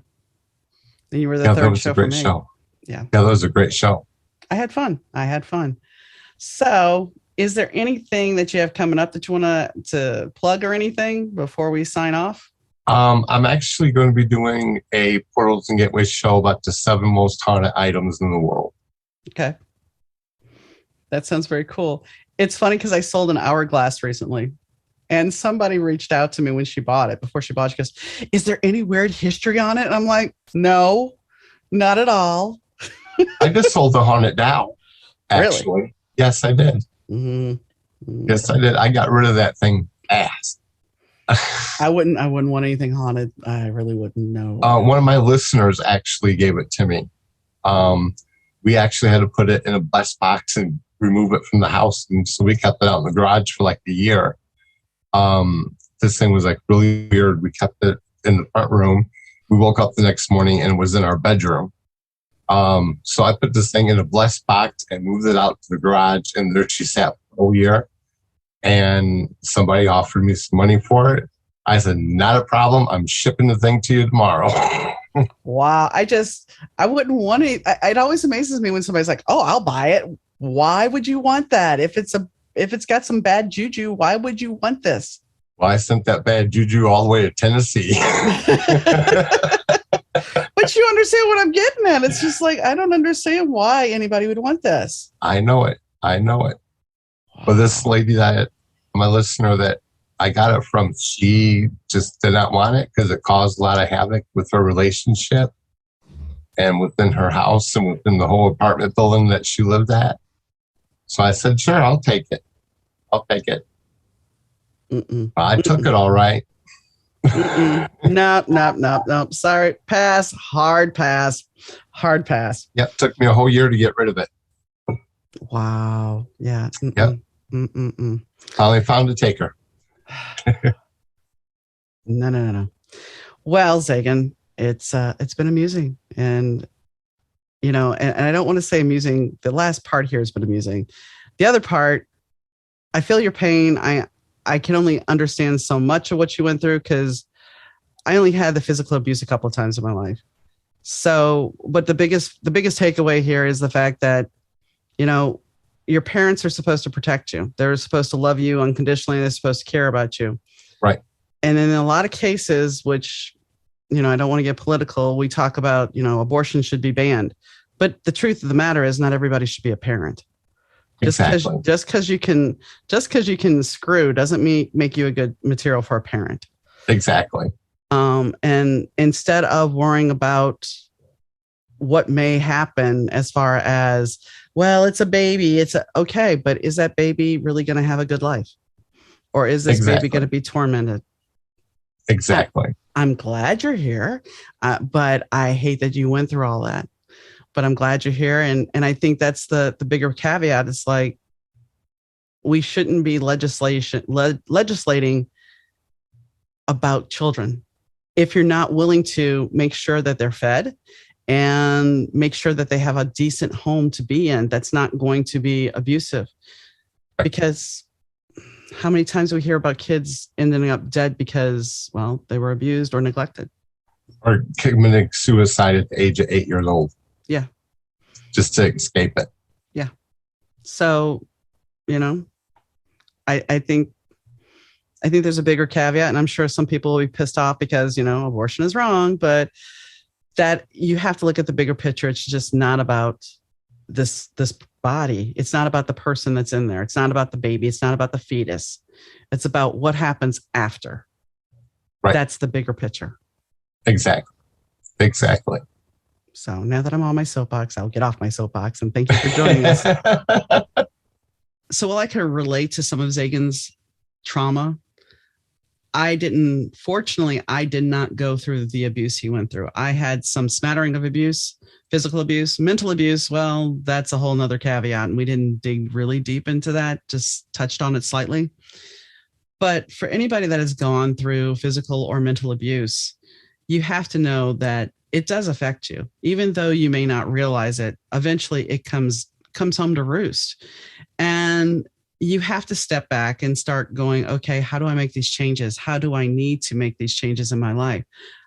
And you were the third show for me. Show. Yeah. Yeah, that was a great show. I had fun. So is there anything that you have coming up that you want to plug or anything before we sign off? I'm actually going to be doing a Portals and Gateways show about the 7 most haunted items in the world. Okay. That sounds very cool. It's funny because I sold an hourglass recently and somebody reached out to me when she bought it. Before she bought it, she goes, is there any weird history on it? And I'm like, no, not at all. I just sold the haunted doll. Actually. Really? Yes, I did. Mm-hmm. Yes, I did. I got rid of that thing fast. I wouldn't want anything haunted. I really wouldn't know. One of my listeners actually gave it to me. we actually had to put it in a bless box and remove it from the house. And so we kept it out in the garage for like a year. This thing was like really weird. We kept it in the front room. We woke up the next morning and it was in our bedroom. So I put this thing in a bless box and moved it out to the garage, and there she sat for a whole year. And somebody offered me some money for it. I said, not a problem. I'm shipping the thing to you tomorrow. Wow. I wouldn't want it. It always amazes me when somebody's like, oh, I'll buy it. Why would you want that? If it's got some bad juju, why would you want this? Well, I sent that bad juju all the way to Tennessee. But you understand what I'm getting at. It's just like, I don't understand why anybody would want this. I know it. But this lady my listener that I got it from, she just did not want it because it caused a lot of havoc with her relationship and within her house and within the whole apartment building that she lived at. So I said, sure, I'll take it. I took it all right. No. Sorry. Pass. Hard pass. Yep. Took me a whole year to get rid of it. Wow. Yeah. Yep. Finally found a taker. No. Well, Zagan, it's been amusing, and and I don't want to say amusing. The last part here has been amusing. The other part, I feel your pain. I can only understand so much of what you went through because I only had the physical abuse a couple of times in my life. So, but the biggest takeaway here is the fact that, your parents are supposed to protect you. They're supposed to love you unconditionally. They're supposed to care about you. Right. And in a lot of cases, which, I don't want to get political, we talk about, abortion should be banned. But the truth of the matter is not everybody should be a parent. Exactly. Just because you can screw doesn't make you a good material for a parent. Exactly. And instead of worrying about what may happen as far as, well, it's a baby, okay, but is that baby really going to have a good life? Or is this baby going to be tormented? Exactly. I'm glad you're here, but I hate that you went through all that. But I'm glad you're here. And I think that's the bigger caveat. It's like, we shouldn't be legislating about children if you're not willing to make sure that they're fed and make sure that they have a decent home to be in that's not going to be abusive. Because how many times do we hear about kids ending up dead because, well, they were abused or neglected? Or committing suicide at the age of 8 years old. Yeah. Just to escape it. Yeah. So, I think there's a bigger caveat, and I'm sure some people will be pissed off because, abortion is wrong, but that you have to look at the bigger picture. It's just not about this body. It's not about the person that's in there. It's not about the baby. It's not about the fetus. It's about what happens after. Right. That's the bigger picture. Exactly. So now that I'm on my soapbox, I'll get off my soapbox, and thank you for joining us. So while I could relate to some of Zagan's trauma, fortunately, I did not go through the abuse he went through. I had some smattering of abuse, physical abuse, mental abuse. Well, that's a whole nother caveat, and we didn't dig really deep into that, just touched on it slightly. But for anybody that has gone through physical or mental abuse, you have to know that it does affect you. Even though you may not realize it, eventually it comes home to roost. And you have to step back and start going, okay, how do I make these changes? How do I need to make these changes in my life?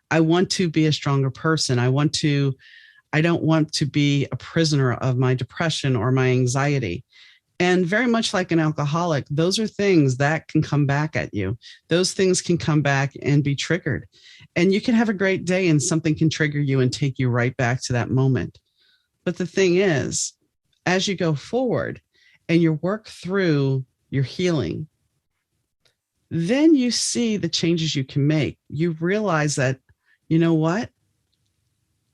I want to be a stronger person. I don't want to be a prisoner of my depression or my anxiety. And very much like an alcoholic, those are things that can come back at you. Those things can come back and be triggered. And you can have a great day and something can trigger you and take you right back to that moment. But the thing is, as you go forward and you work through your healing, then you see the changes you can make. You realize that, you know what?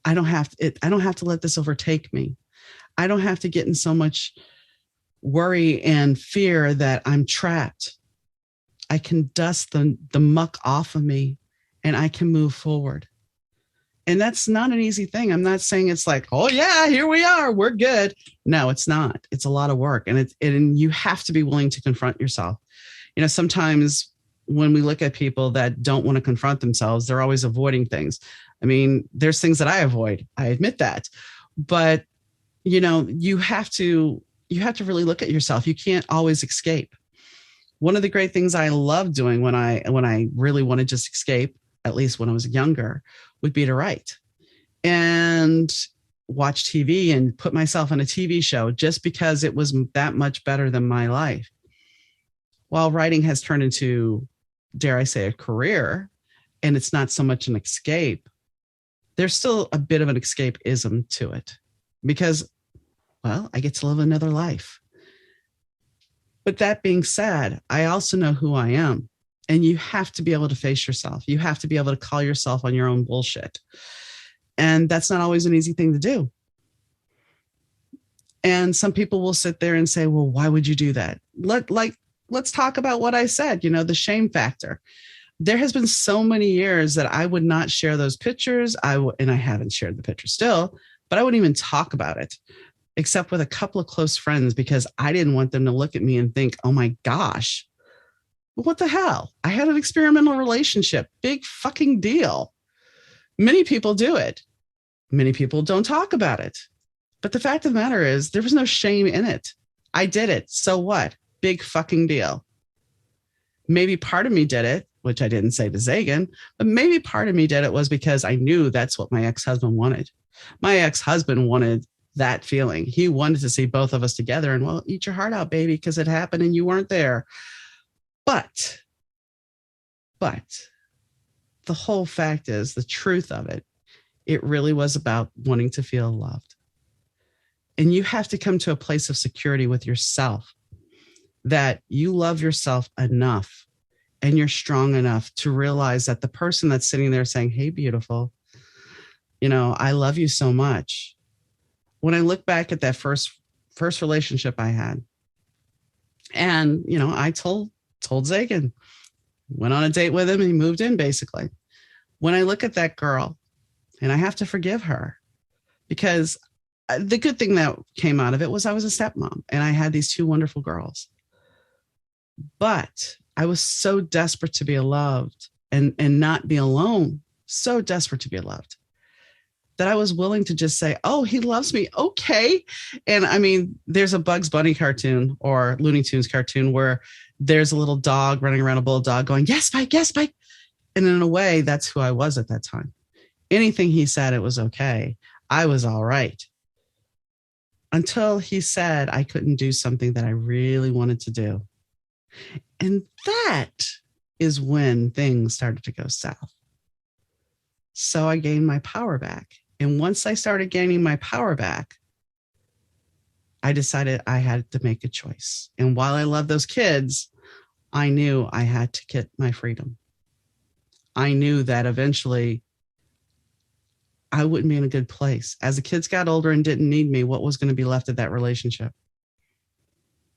I don't have to let this overtake me. I don't have to get in so much worry and fear that I'm trapped. I can dust the muck off of me and I can move forward. And that's not an easy thing. I'm not saying it's like, oh yeah, here we are, we're good. No, it's not. It's a lot of work, and you have to be willing to confront yourself. Sometimes when we look at people that don't want to confront themselves, they're always avoiding things. I mean, there's things that I avoid. I admit that, but you have to really look at yourself. You can't always escape. One of the great things I love doing when I really want to just escape, at least when I was younger, would be to write and watch TV and put myself on a TV show just because it was that much better than my life. While writing has turned into, dare I say, a career, and it's not so much an escape, there's still a bit of an escapism to it because, well, I get to live another life. But that being said, I also know who I am. And you have to be able to face yourself. You have to be able to call yourself on your own bullshit. And that's not always an easy thing to do. And some people will sit there and say, well, why would you do that? Let's talk about what I said, the shame factor. There has been so many years that I would not share those pictures. And I haven't shared the picture still, but I wouldn't even talk about it, except with a couple of close friends, because I didn't want them to look at me and think, oh my gosh, what the hell? I had an experimental relationship. Big fucking deal. Many people do it. Many people don't talk about it. But the fact of the matter is, there was no shame in it. I did it. So what? Big fucking deal. Maybe part of me did it, which I didn't say to Zagan, but maybe part of me did it was because I knew that's what my ex-husband wanted. My ex-husband wanted that feeling. He wanted to see both of us together and, well, eat your heart out, baby, because it happened and you weren't there. But the whole fact is, the truth of it, it really was about wanting to feel loved. And you have to come to a place of security with yourself that you love yourself enough and you're strong enough to realize that the person that's sitting there saying, hey, beautiful, I love you so much. When I look back at that first relationship I had, and, I told Zagan, went on a date with him and he moved in basically. When I look at that girl, and I have to forgive her, because the good thing that came out of it was I was a stepmom and I had these two wonderful girls. But I was so desperate to be loved and not be alone, so desperate to be loved, that I was willing to just say, oh, he loves me. Okay. And I mean, there's a Bugs Bunny cartoon or Looney Tunes cartoon where there's a little dog running around, a bulldog going, yes, Mike, yes, Mike. And in a way, that's who I was at that time. Anything he said, it was okay. I was all right. Until he said I couldn't do something that I really wanted to do. And that is when things started to go south. So I gained my power back. And once I started gaining my power back, I decided I had to make a choice. And while I love those kids, I knew I had to get my freedom. I knew that eventually I wouldn't be in a good place. As the kids got older and didn't need me, what was going to be left of that relationship?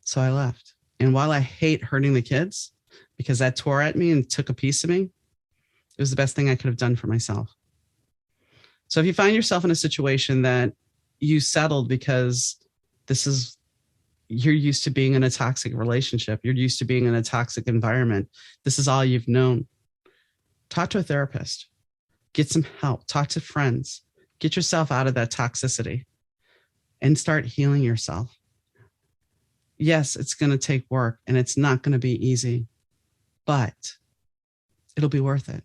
So I left. And while I hate hurting the kids, because that tore at me and took a piece of me, it was the best thing I could have done for myself. So if you find yourself in a situation that you settled because you're used to being in a toxic relationship, you're used to being in a toxic environment, this is all you've known, talk to a therapist, get some help, talk to friends, get yourself out of that toxicity and start healing yourself. Yes, it's going to take work and it's not going to be easy, but it'll be worth it.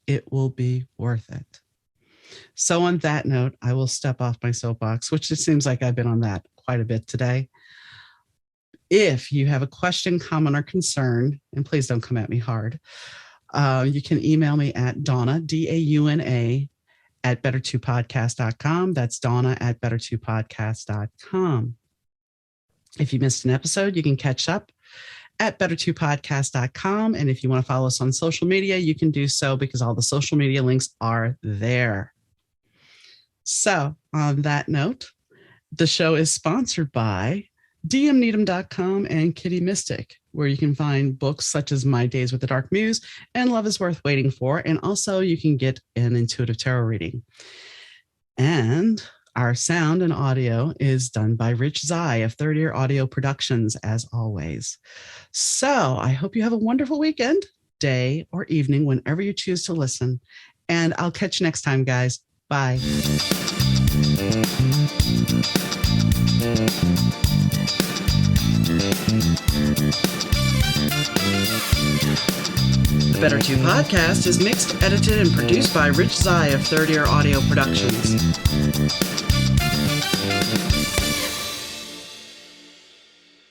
It will be worth it. So on that note, I will step off my soapbox, which it seems like I've been on that quite a bit today. If you have a question, comment, or concern, and please don't come at me hard, you can email me at Donna, DAUNA, at better2podcast.com. That's Donna at better2podcast.com. If you missed an episode, you can catch up at better2podcast.com. And if you want to follow us on social media, you can do so because all the social media links are there. So on that note, the show is sponsored by M.Needom.com, and Kitty Mystic, where you can find books such as My Days with the Dark Muse and Love is Worth Waiting For. And also you can get an intuitive tarot reading. And our sound and audio is done by Rich Zai of Third Ear Audio Productions, as always. So I hope you have a wonderful weekend, day, or evening, whenever you choose to listen. And I'll catch you next time, guys. Bye. The Better 2 podcast is mixed, edited, and produced by Rich Zai of Third Ear Audio Productions.